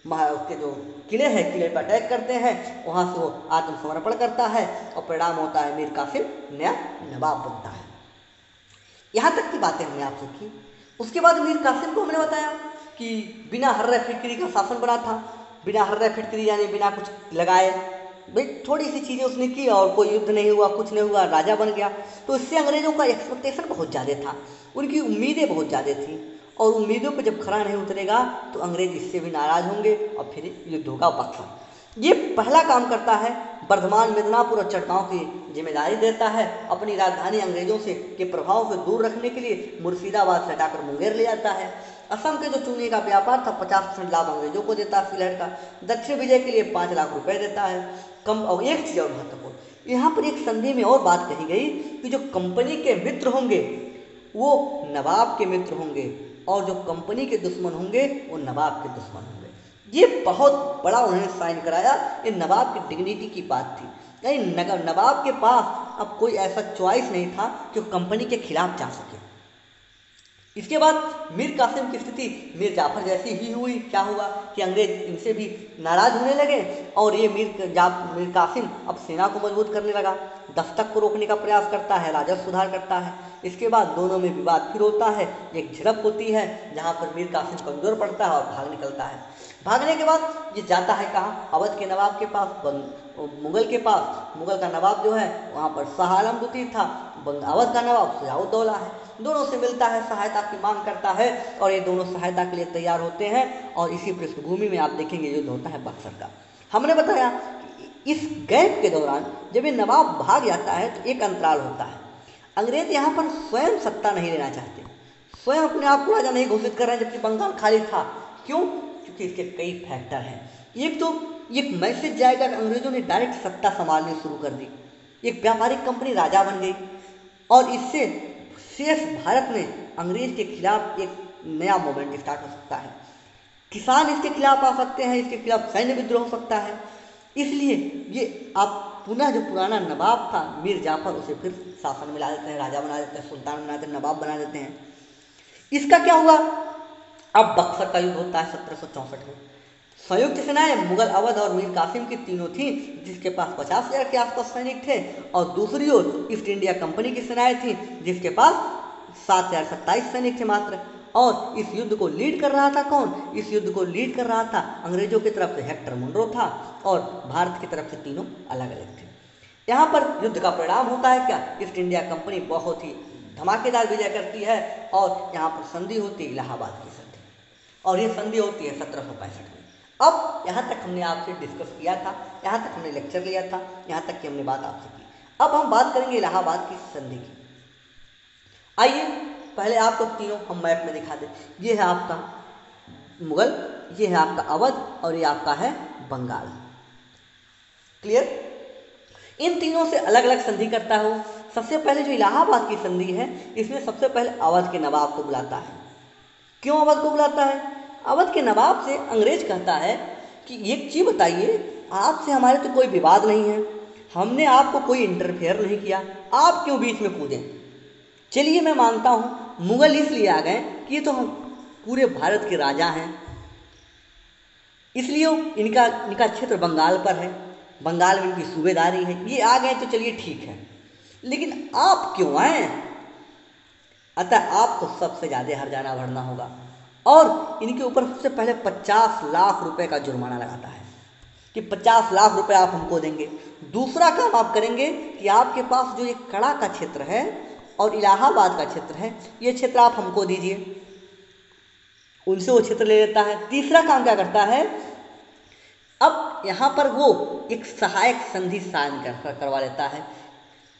जो किले हैं, किले पर अटैक करते हैं, वहाँ से वो आत्मसमर्पण करता है और परिणाम होता है मीर कासिम नया नवाब बनता है। यहाँ तक की बातें हमने आपसे की। उसके बाद मीर कासिम को हमने बताया कि बिना हर्रा फिटकरी का शासन बना था, बिना हर्रा फिटकरी यानी बिना कुछ लगाए, भाई थोड़ी सी चीज़ें उसने की और कोई युद्ध नहीं हुआ, कुछ नहीं हुआ, राजा बन गया। तो इससे अंग्रेजों का एक्सपेक्टेशन बहुत ज़्यादा था, उनकी उम्मीदें बहुत ज़्यादा थी, और उम्मीदों पर जब खरा नहीं उतरेगा तो अंग्रेज इससे भी नाराज़ होंगे और फिर युद्ध होगा बक्सर। ये पहला काम करता है, वर्धमान, मिदनापुर और चटगांव की जिम्मेदारी देता है। अपनी राजधानी अंग्रेजों से के प्रभाव से दूर रखने के लिए मुर्शिदाबाद से हटाकर मुंगेर ले जाता है। असम के जो चूने का व्यापार था 50% लाभ अंग्रेजों को देता है सिलहट का। दक्षिण विजय के लिए 5 लाख रुपए देता है। कम और एक चीज़ और महत्वपूर्ण, यहाँ पर एक संधि में और बात कही गई कि जो कंपनी के मित्र होंगे वो नवाब के मित्र होंगे और जो कंपनी के दुश्मन होंगे वो नवाब के दुश्मन होंगे। ये बहुत बड़ा उन्होंने साइन कराया। ये नवाब की डिग्निटी की बात थी, यानी नवाब के पास अब कोई ऐसा चॉइस नहीं था कि वो कंपनी के खिलाफ जा सके। इसके बाद मीर कासिम की स्थिति मीर जाफर जैसी ही हुई। क्या हुआ कि अंग्रेज इनसे भी नाराज होने लगे और ये मीर कासिम अब सेना को मजबूत करने लगा, दस्तक को रोकने का प्रयास करता है, राजस्व सुधार करता है। इसके बाद दोनों में विवाद फिर होता है, एक झड़प होती है जहाँ पर मीर कासिम कमजोर पड़ता है और भाग निकलता है। भागने के बाद ये जाता है कहाँ, अवध के नवाब के पास, मुगल के पास। मुगल का नवाब जो है वहाँ पर शाह आलम द्वितीय था, अवध का नवाब सुजाउद्दौला है। दोनों से मिलता है, सहायता की मांग करता है और ये दोनों सहायता के लिए तैयार होते हैं। और इसी पृष्ठभूमि में आप देखेंगे युद्ध होता है बक्सर का। हमने बताया कि इस गैप के दौरान जब ये नवाब भाग जाता है तो एक अंतराल होता है। अंग्रेज यहाँ पर स्वयं सत्ता नहीं लेना चाहते, स्वयं अपने आप को राजा नहीं घोषित कर रहे हैं, जबकि बंगाल खाली था। क्यों? क्योंकि इसके कई फैक्टर हैं। एक तो एक मैसेज जाएगा कि अंग्रेजों ने डायरेक्ट सत्ता संभालनी शुरू कर दी, एक व्यापारिक कंपनी राजा बन गई और इससे शेष भारत में अंग्रेज के खिलाफ एक नया मूवमेंट स्टार्ट हो सकता है। किसान इसके खिलाफ आ सकते हैं, इसके खिलाफ सैन्य विद्रोह हो सकता है। इसलिए ये आप पुनः जो पुराना नवाब था मीर जाफर, उसे फिर शासन में ला देते हैं, राजा बना देते हैं, सुल्तान बना देते हैं, नवाब बना देते हैं। इसका क्या हुआ? अब बक्सर का युद्ध होता है 1764 में। संयुक्त सेनाएं मुगल, अवध और मीर कासिम की तीनों थीं, जिसके पास 50,000 के आसपास सैनिक थे, और दूसरी ओर ईस्ट इंडिया कंपनी की सेनाएं थीं, जिसके पास 7,027 सैनिक थे मात्र। और इस युद्ध को लीड कर रहा था कौन? इस युद्ध को लीड कर रहा था अंग्रेजों की तरफ से हेक्टर मुनरो था और भारत की तरफ से तीनों अलग अलग थे। यहाँ पर युद्ध का परिणाम होता है क्या? ईस्ट इंडिया कंपनी बहुत ही धमाकेदार विजय करती है और यहाँ पर संधि होती है इलाहाबाद की संधि, और ये संधि होती है 1765 में। अब यहाँ तक हमने आपसे डिस्कस किया था, यहाँ तक हमने लेक्चर लिया था, यहाँ तक की हमने बात आपसे की। अब हम बात करेंगे इलाहाबाद की संधि की। आइए पहले आपको तीनों हम मैप में दिखा दें। ये है आपका मुगल, ये है आपका अवध और ये आपका है बंगाल। क्लियर? इन तीनों से अलग अलग संधि करता हूँ। सबसे पहले जो इलाहाबाद की संधि है, इसमें सबसे पहले अवध के नवाब को बुलाता है। क्यों अवध को बुलाता है? अवध के नवाब से अंग्रेज कहता है कि एक चीज़ बताइए, आपसे हमारे तो कोई विवाद नहीं है, हमने आपको कोई इंटरफेयर नहीं किया, आप क्यों बीच में कूदें? चलिए मैं मानता हूँ मुगल इसलिए आ गए कि ये तो हम पूरे भारत के राजा हैं, इसलिए इनका क्षेत्र बंगाल पर है, बंगाल में इनकी सूबेदारी है, ये आ गए तो चलिए ठीक है, लेकिन आप क्यों आए? अतः आपको सबसे ज़्यादा हर्जाना भरना होगा और इनके ऊपर सबसे पहले 50 लाख रुपए का जुर्माना लगाता है कि 50 लाख रुपए आप हमको देंगे। दूसरा काम आप करेंगे कि आपके पास जो ये कड़ा का क्षेत्र है और इलाहाबाद का क्षेत्र है, ये क्षेत्र आप हमको दीजिए। उनसे वो क्षेत्र ले लेता है। तीसरा काम क्या करता है अब यहाँ पर वो एक सहायक संधि साइन करवा लेता है।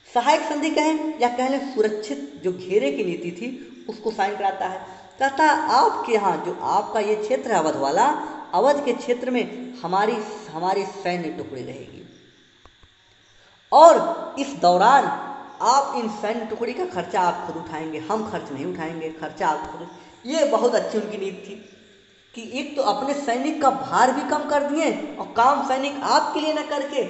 सहायक संधि कहें या कह लें सुरक्षित जो घेरे की नीति थी उसको साइन कराता है। कहता है आपके यहाँ जो आपका ये क्षेत्र है अवध वाला, अवध के क्षेत्र में हमारी हमारी सैन्य टुकड़ी रहेगी और इस दौरान आप इन सैन्य टुकड़ी का खर्चा आप खुद उठाएंगे, हम खर्च नहीं उठाएंगे, खर्चा आप खुद। ये बहुत अच्छी उनकी नीति थी कि एक तो अपने सैनिक का भार भी कम कर दिए और काम सैनिक आपके लिए न करके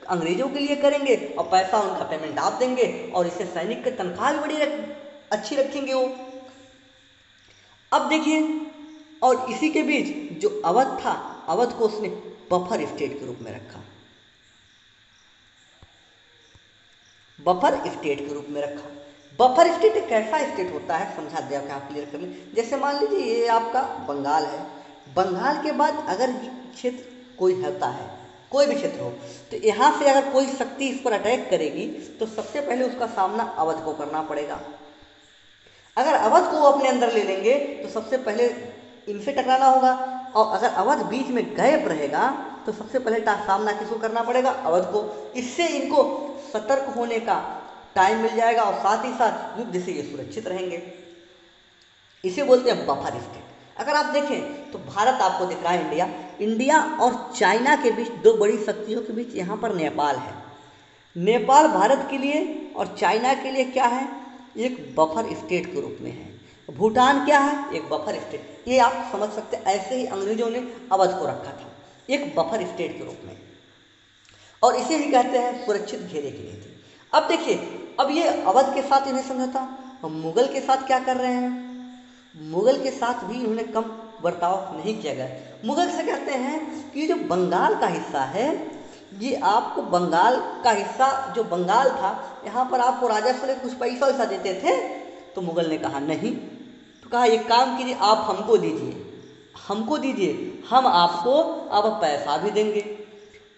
अंग्रेजों के लिए करेंगे और पैसा उनका पेमेंट आप देंगे और इससे सैनिक की तनख्वाह भी बड़ी अच्छी रखेंगे वो। अब देखिए, और इसी के बीच जो अवध था, अवध को उसने बफर स्टेट के रूप में रखा, बफर स्टेट के रूप में रखा। बफर स्टेट एक ऐसा स्टेट होता है, समझा दिया कि आप क्लियर कर लें। जैसे मान लीजिए ये आपका बंगाल है, बंगाल के बाद अगर क्षेत्र कोई होता है, कोई भी क्षेत्र हो, तो यहाँ से अगर कोई शक्ति इस पर अटैक करेगी तो सबसे पहले उसका सामना अवध को करना पड़ेगा। अगर अवध को वो अपने अंदर ले लेंगे तो सबसे पहले इनसे टकराना होगा, और अगर अवध बीच में गायब रहेगा तो सबसे पहले सामना किसको करना पड़ेगा? अवध को। इससे इनको सतर्क होने का टाइम मिल जाएगा और साथ ही साथ युद्ध से ये सुरक्षित रहेंगे। इसे बोलते हैं बफर स्टेट। अगर आप देखें तो भारत आपको दिख रहा है इंडिया, इंडिया और चाइना के बीच दो बड़ी शक्तियों के बीच यहाँ पर नेपाल है। नेपाल भारत के लिए और चाइना के लिए क्या है? एक बफर स्टेट के रूप में है। भूटान क्या है? एक बफर स्टेट। ये आप समझ सकते हैं, ऐसे ही अंग्रेजों ने अवध को रखा था एक बफर स्टेट के रूप में, और इसे ही कहते हैं सुरक्षित घेरे की नीति। अब देखिए, अब ये अवध के साथ इन्हें समझौता, मुगल के साथ क्या कर रहे हैं? मुगल के साथ भी इन्होंने कम बर्ताव नहीं किया गया। मुगल से कहते हैं कि जो बंगाल का हिस्सा है, ये आपको बंगाल का हिस्सा जो बंगाल था, यहाँ पर आपको राजस्व से कुछ पैसा वैसा देते थे। तो मुगल ने कहा नहीं, तो कहा एक काम कीजिए, आप हमको दीजिए, हमको दीजिए, हम आपको अब पैसा भी देंगे।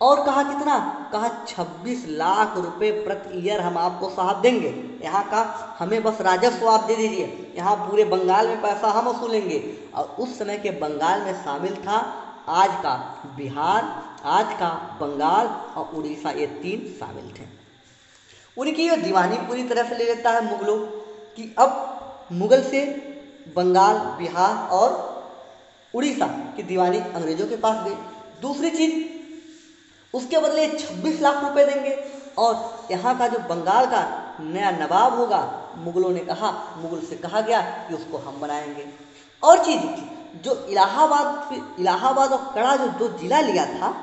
और कहा कितना? कहा 26 लाख रुपए प्रति ईयर हम आपको साहब देंगे, यहाँ का हमें बस राजस्व आप दे दीजिए, यहाँ पूरे बंगाल में पैसा हम वसूलेंगे। और उस समय के बंगाल में शामिल था आज का बिहार, आज का बंगाल और उड़ीसा, ये तीन शामिल थे। उनकी ये दीवानी पूरी तरह से ले लेता है मुगलों कि अब मुगल से बंगाल, बिहार और उड़ीसा की दीवानी अंग्रेजों के पास गई। दूसरी चीज, उसके बदले 26 लाख रुपए देंगे और यहाँ का जो बंगाल का नया नवाब होगा, मुगलों ने कहा, मुगल से कहा गया कि उसको हम बनाएंगे। और चीज जो इलाहाबाद और कड़ा जो दो जिला लिया था,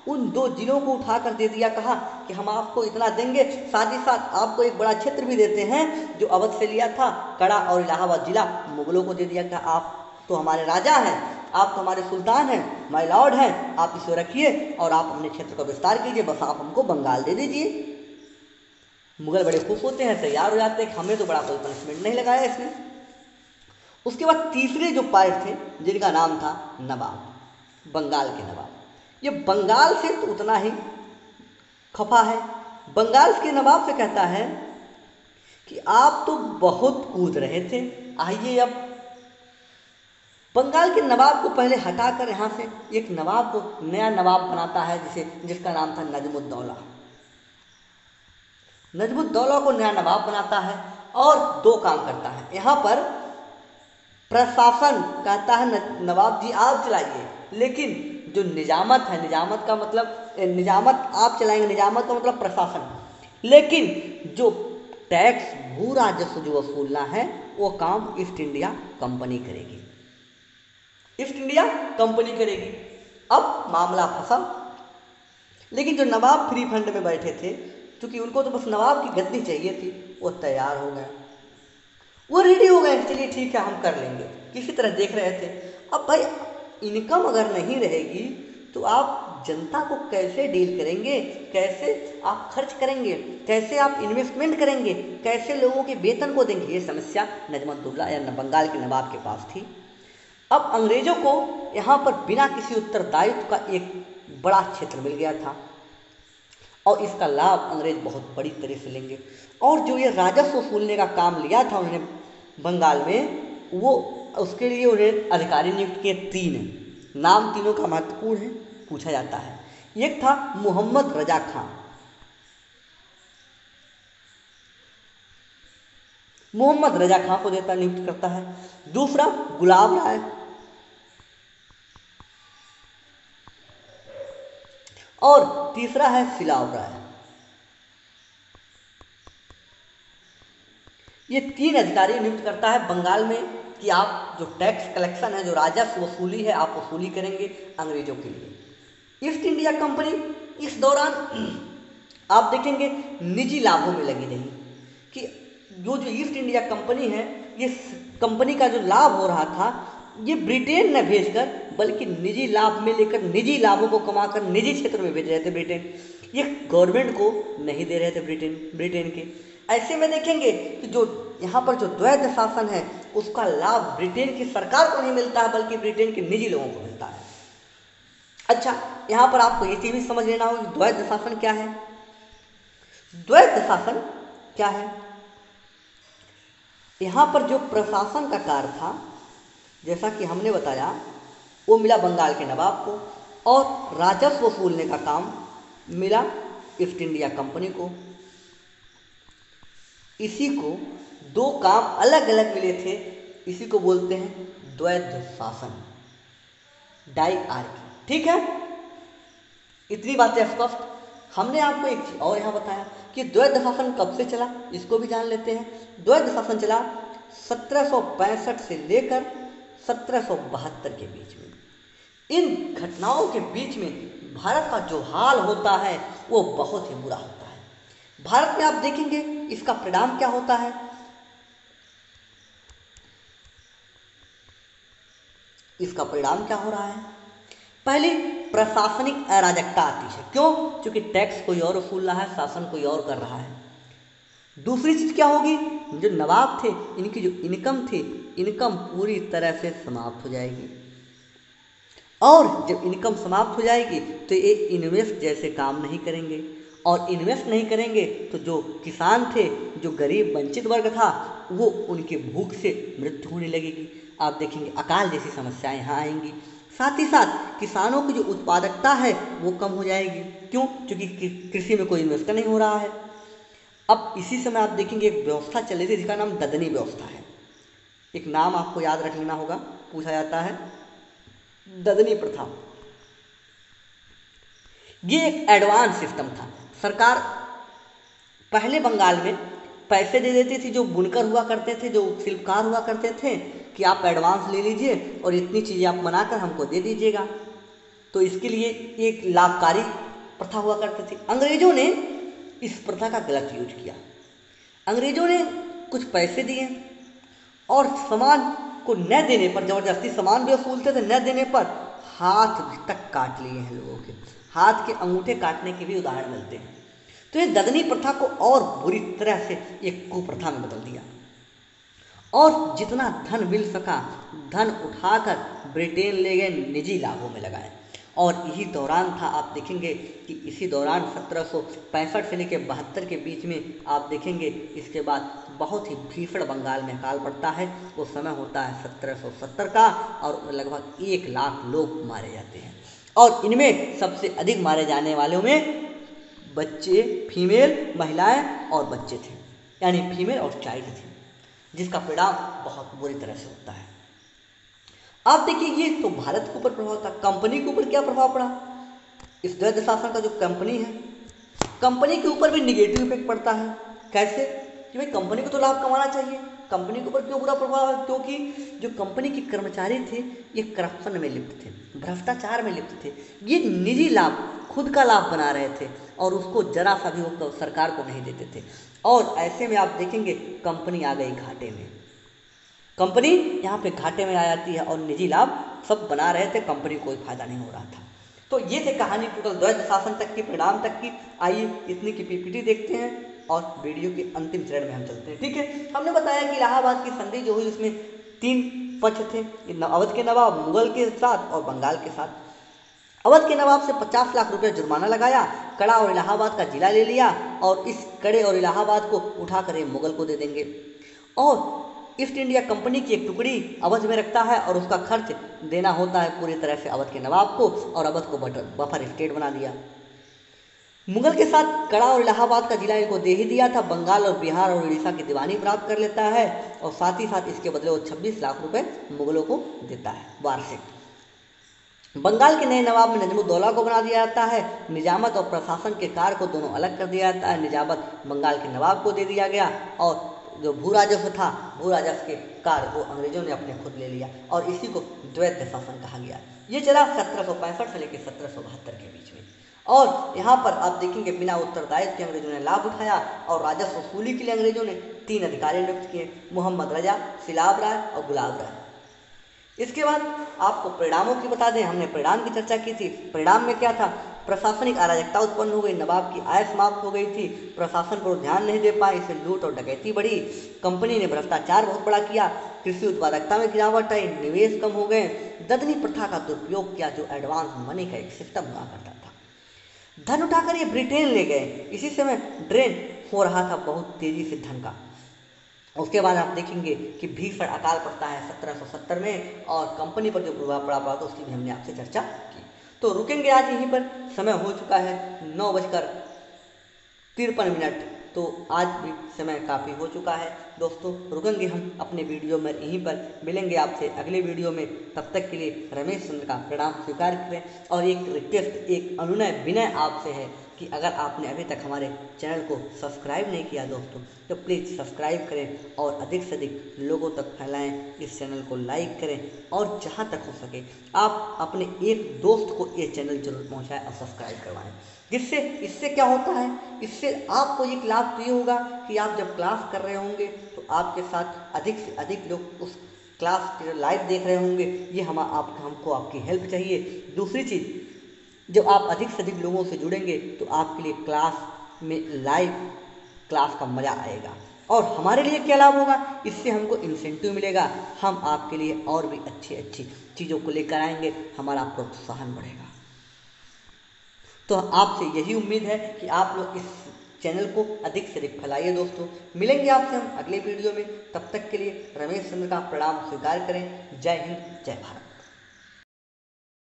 उन दो जिलों को उठाकर दे दिया, कहा कि हम आपको इतना देंगे, साथ ही साथ आपको एक बड़ा क्षेत्र भी देते हैं जो अवध से लिया था, कड़ा और इलाहाबाद जिला मुगलों को दे दिया। कि आप तो हमारे राजा हैं, आप तो हमारे सुल्तान हैं, माय लॉर्ड हैं, आप इसे रखिए और आप अपने क्षेत्र का विस्तार कीजिए, बस आप हमको बंगाल दे दीजिए। मुगल बड़े खुश होते हैं, तैयार हो जाते हैं कि हमें तो बड़ा कोई पनिशमेंट नहीं लगाया इसने। उसके बाद तीसरे जो पार्ट थे जिनका नाम था नवाब, बंगाल के नवाब। ये बंगाल से तो उतना ही खफा है। बंगाल के नवाब से कहता है कि आप तो बहुत कूद रहे थे, आइए अब। बंगाल के नवाब को पहले हटाकर यहाँ से एक नवाब को नया नवाब बनाता है, जिसका नाम था नजमुद्दौला। नजमुद्दौला को नया नवाब बनाता है और दो काम करता है यहाँ पर। प्रशासन कहता है नवाब जी आप चलाइए, लेकिन जो निजामत है, निजामत का मतलब निजामत आप चलाएंगे, निजामत का मतलब प्रशासन, लेकिन जो टैक्स भू राजस्व जो वसूलना है वो काम ईस्ट इंडिया कंपनी करेगी, ईस्ट इंडिया कंपनी करेगी। अब मामला फंसा, लेकिन जो नवाब फ्री फंड में बैठे थे, क्योंकि उनको तो बस नवाब की गद्दी चाहिए थी, वो तैयार हो गए, वो रेडी हो गए, चलिए ठीक है हम कर लेंगे, किसी तरह देख रहे थे। अब भाई इनकम अगर नहीं रहेगी तो आप जनता को कैसे डील करेंगे, कैसे आप खर्च करेंगे, कैसे आप इन्वेस्टमेंट करेंगे, कैसे लोगों के वेतन को देंगे, ये समस्या नजमुद्दौला या बंगाल के नवाब के पास थी। अब अंग्रेजों को यहाँ पर बिना किसी उत्तरदायित्व का एक बड़ा क्षेत्र मिल गया था और इसका लाभ अंग्रेज बहुत बड़ी तरह से लेंगे। और जो ये राजस्व वसूलने का काम लिया था उन्होंने बंगाल में, वो उसके लिए उन्हें अधिकारी नियुक्त किए तीन। नाम तीनों का महत्वपूर्ण है। पूछा जाता है। एक था मोहम्मद रजा खां, मोहम्मद रजा खां को देता नियुक्त करता है। दूसरा गुलाब राय, और तीसरा है सिलाव राय। ये 3 अधिकारी नियुक्त करता है बंगाल में कि आप जो टैक्स कलेक्शन है, जो राजस्व वसूली है, आप वसूली करेंगे अंग्रेजों के लिए। ईस्ट इंडिया कंपनी इस दौरान आप देखेंगे निजी लाभों में लगी रही कि जो ईस्ट इंडिया कंपनी है, ये कंपनी का जो लाभ हो रहा था ये ब्रिटेन न भेजकर बल्कि निजी लाभ में लेकर, निजी लाभों को कमाकर निजी क्षेत्र में भेज रहे थे ब्रिटेन। ये गवर्नमेंट को नहीं दे रहे थे ब्रिटेन के। ऐसे में देखेंगे कि जो यहाँ पर जो द्वैध शासन है उसका लाभ ब्रिटेन की सरकार को नहीं मिलता है बल्कि ब्रिटेन के निजी लोगों को मिलता है। अच्छा, यहाँ पर आपको ये चीज भी समझ लेना होगा कि द्वैध शासन क्या है। द्वैध शासन क्या है? यहाँ पर जो प्रशासन का कार्य था, जैसा कि हमने बताया, वो मिला बंगाल के नवाब को, और राजस्व वसूलने का काम मिला ईस्ट इंडिया कंपनी को। इसी को 2 काम अलग अलग मिले थे, इसी को बोलते हैं द्वैध शासन, डायआर्की। ठीक है, इतनी बातें स्पष्ट। हमने आपको एक चीज और यहाँ बताया कि द्वैध शासन कब से चला, इसको भी जान लेते हैं। द्वैध शासन चला 1765 से लेकर 1772 के बीच में। इन घटनाओं के बीच में भारत का जो हाल होता है वो बहुत ही बुरा होता है। भारत में आप देखेंगे इसका परिणाम क्या होता है। इसका परिणाम क्या हो रहा है? पहली प्रशासनिक अराजकता आती है। क्यों? क्योंकि टैक्स कोई और वसूल रहा है, शासन कोई और कर रहा है। दूसरी चीज क्या होगी, जो नवाब थे इनकी जो इनकम थी, इनकम पूरी तरह से समाप्त हो जाएगी। और जब इनकम समाप्त हो जाएगी तो ये इन्वेस्ट जैसे काम नहीं करेंगे, और इन्वेस्ट नहीं करेंगे तो जो किसान थे, जो गरीब वंचित वर्ग था, वो उनकी भूख से मृत्यु होने लगेगी। आप देखेंगे अकाल जैसी समस्याएं यहाँ आएंगी। साथ ही साथ किसानों की जो उत्पादकता है वो कम हो जाएगी। क्यों? क्योंकि कृषि में कोई इन्वेस्ट नहीं हो रहा है। अब इसी समय आप देखेंगे एक व्यवस्था चल रही थी जिसका नाम ददनी व्यवस्था है। एक नाम आपको याद रख लेना होगा, पूछा जाता है, ददनी प्रथा। ये एक एडवांस सिस्टम था। सरकार पहले बंगाल में पैसे दे देती थी, जो बुनकर हुआ करते थे, जो शिल्पकार हुआ करते थे, कि आप एडवांस ले लीजिए और इतनी चीज़ें आप बनाकर हमको दे दीजिएगा। तो इसके लिए एक लाभकारी प्रथा हुआ करती थी। अंग्रेजों ने इस प्रथा का गलत यूज किया। अंग्रेजों ने कुछ पैसे दिए और सामान को न देने पर, जबरदस्ती सामान भी वसूलते थे, न देने पर हाथ तक काट लिए हैं लोगों के। हाथ के अंगूठे काटने के भी उदाहरण मिलते हैं। तो ये ददनी प्रथा को और बुरी तरह से एक कुप्रथा में बदल दिया, और जितना धन मिल सका धन उठाकर ब्रिटेन ले गए, निजी लाभों में लगाए। और यही दौरान था, आप देखेंगे कि इसी दौरान 1765 से लेकर 72 के बीच में आप देखेंगे इसके बाद बहुत ही भीषण बंगाल में अकाल पड़ता है। वो समय होता है 1770 का, और लगभग 1 लाख लोग मारे जाते हैं। और इनमें सबसे अधिक मारे जाने वालों में बच्चे, फीमेल, महिलाएं और बच्चे थे, यानी फीमेल और चाइल्ड थे, जिसका परिणाम बहुत बुरी तरह से होता है। आप देखिए, ये तो भारत के ऊपर प्रभाव था। कंपनी के ऊपर क्या प्रभाव पड़ा? इस द्वैध शासन का जो कंपनी है, कंपनी के ऊपर भी निगेटिव इफेक्ट पड़ता है। कैसे? कि भाई कंपनी को तो लाभ कमाना चाहिए, कंपनी के ऊपर क्यों बुरा प्रभाव है? क्योंकि जो कंपनी के कर्मचारी थे ये करप्शन में लिप्त थे, भ्रष्टाचार में लिप्त थे। ये निजी लाभ, खुद का लाभ बना रहे थे और उसको जरा सा भी वो सरकार को नहीं देते थे। और ऐसे में आप देखेंगे कंपनी आ गई घाटे में। कंपनी यहाँ पे घाटे में आ जाती है और निजी लाभ सब बना रहे थे, कंपनी को कोई फायदा नहीं हो रहा था। तो ये थे कहानी टोटल द्वैध शासन तक की, परिणाम तक की। आइए इतनी की पीपीटी देखते हैं और वीडियो के अंतिम चरण में हम चलते हैं। ठीक है, हमने बताया कि इलाहाबाद की संधि जो हुई उसमें 3 पक्ष थे, अवध के नवाब, मुगल के साथ और बंगाल के साथ। अवध के नवाब से 50 लाख रुपए जुर्माना लगाया, कड़ा और इलाहाबाद का जिला ले लिया, और इस कड़े और इलाहाबाद को उठाकर मुगल को दे देंगे। और ईस्ट इंडिया कंपनी की एक टुकड़ी अवध में रखता है और उसका खर्च देना होता है पूरी तरह से अवध के नवाब को, और अवध को बफर स्टेट बना दिया। मुगल के साथ कड़ा और इलाहाबाद का जिला इनको दे ही दिया था। बंगाल और बिहार और उड़ीसा की दीवानी प्राप्त कर लेता है और साथ ही साथ इसके बदले वो 26 लाख रुपए मुगलों को देता है वार्षिक। बंगाल के नए नवाब में नजमुद्दौला को बना दिया जाता है। निजामत और प्रशासन के कार्य को दोनों अलग कर दिया जाता है। निजामत बंगाल के नवाब को दे दिया गया और जो भू राजस्व था, भू राजस्व के कार्य को अंग्रेजों ने अपने खुद ले लिया और इसी को द्वैत शासन कहा गया। ये चला 1765 से लेकर 1772 के बीच में। और यहाँ पर आप देखेंगे बिना उत्तरदायित्व के अंग्रेजों ने लाभ उठाया और राजस्व वसूली के लिए अंग्रेजों ने 3 अधिकारी नियुक्त किए, मोहम्मद रजा, सिलाब राय और गुलाब राय। इसके बाद आपको परिणामों की बता दें, हमने परिणाम की चर्चा की थी। परिणाम में क्या था? प्रशासनिक अराजकता उत्पन्न हो गई, नवाब की आय समाप्त हो गई थी, प्रशासन पर ध्यान नहीं दे पाए, इससे लूट और डकैती बढ़ी, कंपनी ने भ्रष्टाचार बहुत बड़ा किया, कृषि उत्पादकता में गिरावट आई, निवेश कम हो गए, ददनी प्रथा का दुरुपयोग किया जो एडवांस मनी का एक सिस्टम हुआ करता था। धन उठाकर ये ब्रिटेन ले गए। इसी समय ड्रेन हो रहा था बहुत तेजी से धन का। उसके बाद आप देखेंगे कि भीषण अकाल पड़ता है 1770 में और कंपनी पर जो प्रभाव पड़ा तो उसकी भी हमने आपसे चर्चा की। तो रुकेंगे आज यहीं पर, समय हो चुका है 9:53। तो आज भी समय काफ़ी हो चुका है दोस्तों, रुकेंगे हम अपने वीडियो में यहीं पर। मिलेंगे आपसे अगले वीडियो में, तब तक के लिए रमेश चंद्र का प्रणाम स्वीकार करें। और एक रिक्वेस्ट, एक अनुनय विनय आपसे है कि अगर आपने अभी तक हमारे चैनल को सब्सक्राइब नहीं किया दोस्तों, तो प्लीज़ सब्सक्राइब करें और अधिक से अधिक लोगों तक फैलाएं। इस चैनल को लाइक करें और जहां तक हो सके आप अपने एक दोस्त को ये चैनल जरूर पहुंचाएं और सब्सक्राइब करवाएं। जिससे इससे क्या होता है, इससे आपको एक लाभ तो ये होगा कि आप जब क्लास कर रहे होंगे तो आपके साथ अधिक से अधिक लोग उस क्लास के लाइव देख रहे होंगे। ये हमको आपकी हेल्प चाहिए। दूसरी चीज़, जब आप अधिक से अधिक लोगों से जुड़ेंगे तो आपके लिए क्लास में लाइव क्लास का मज़ा आएगा और हमारे लिए क्या लाभ होगा, इससे हमको इंसेंटिव मिलेगा, हम आपके लिए और भी अच्छी अच्छी चीज़ों को लेकर आएंगे, हमारा प्रोत्साहन बढ़ेगा। तो आपसे यही उम्मीद है कि आप लोग इस चैनल को अधिक से अधिक फैलाइए दोस्तों। मिलेंगे आपसे हम अगले वीडियो में, तब तक के लिए रमेश चंद्र का प्रणाम स्वीकार करें। जय हिंद, जय भारत।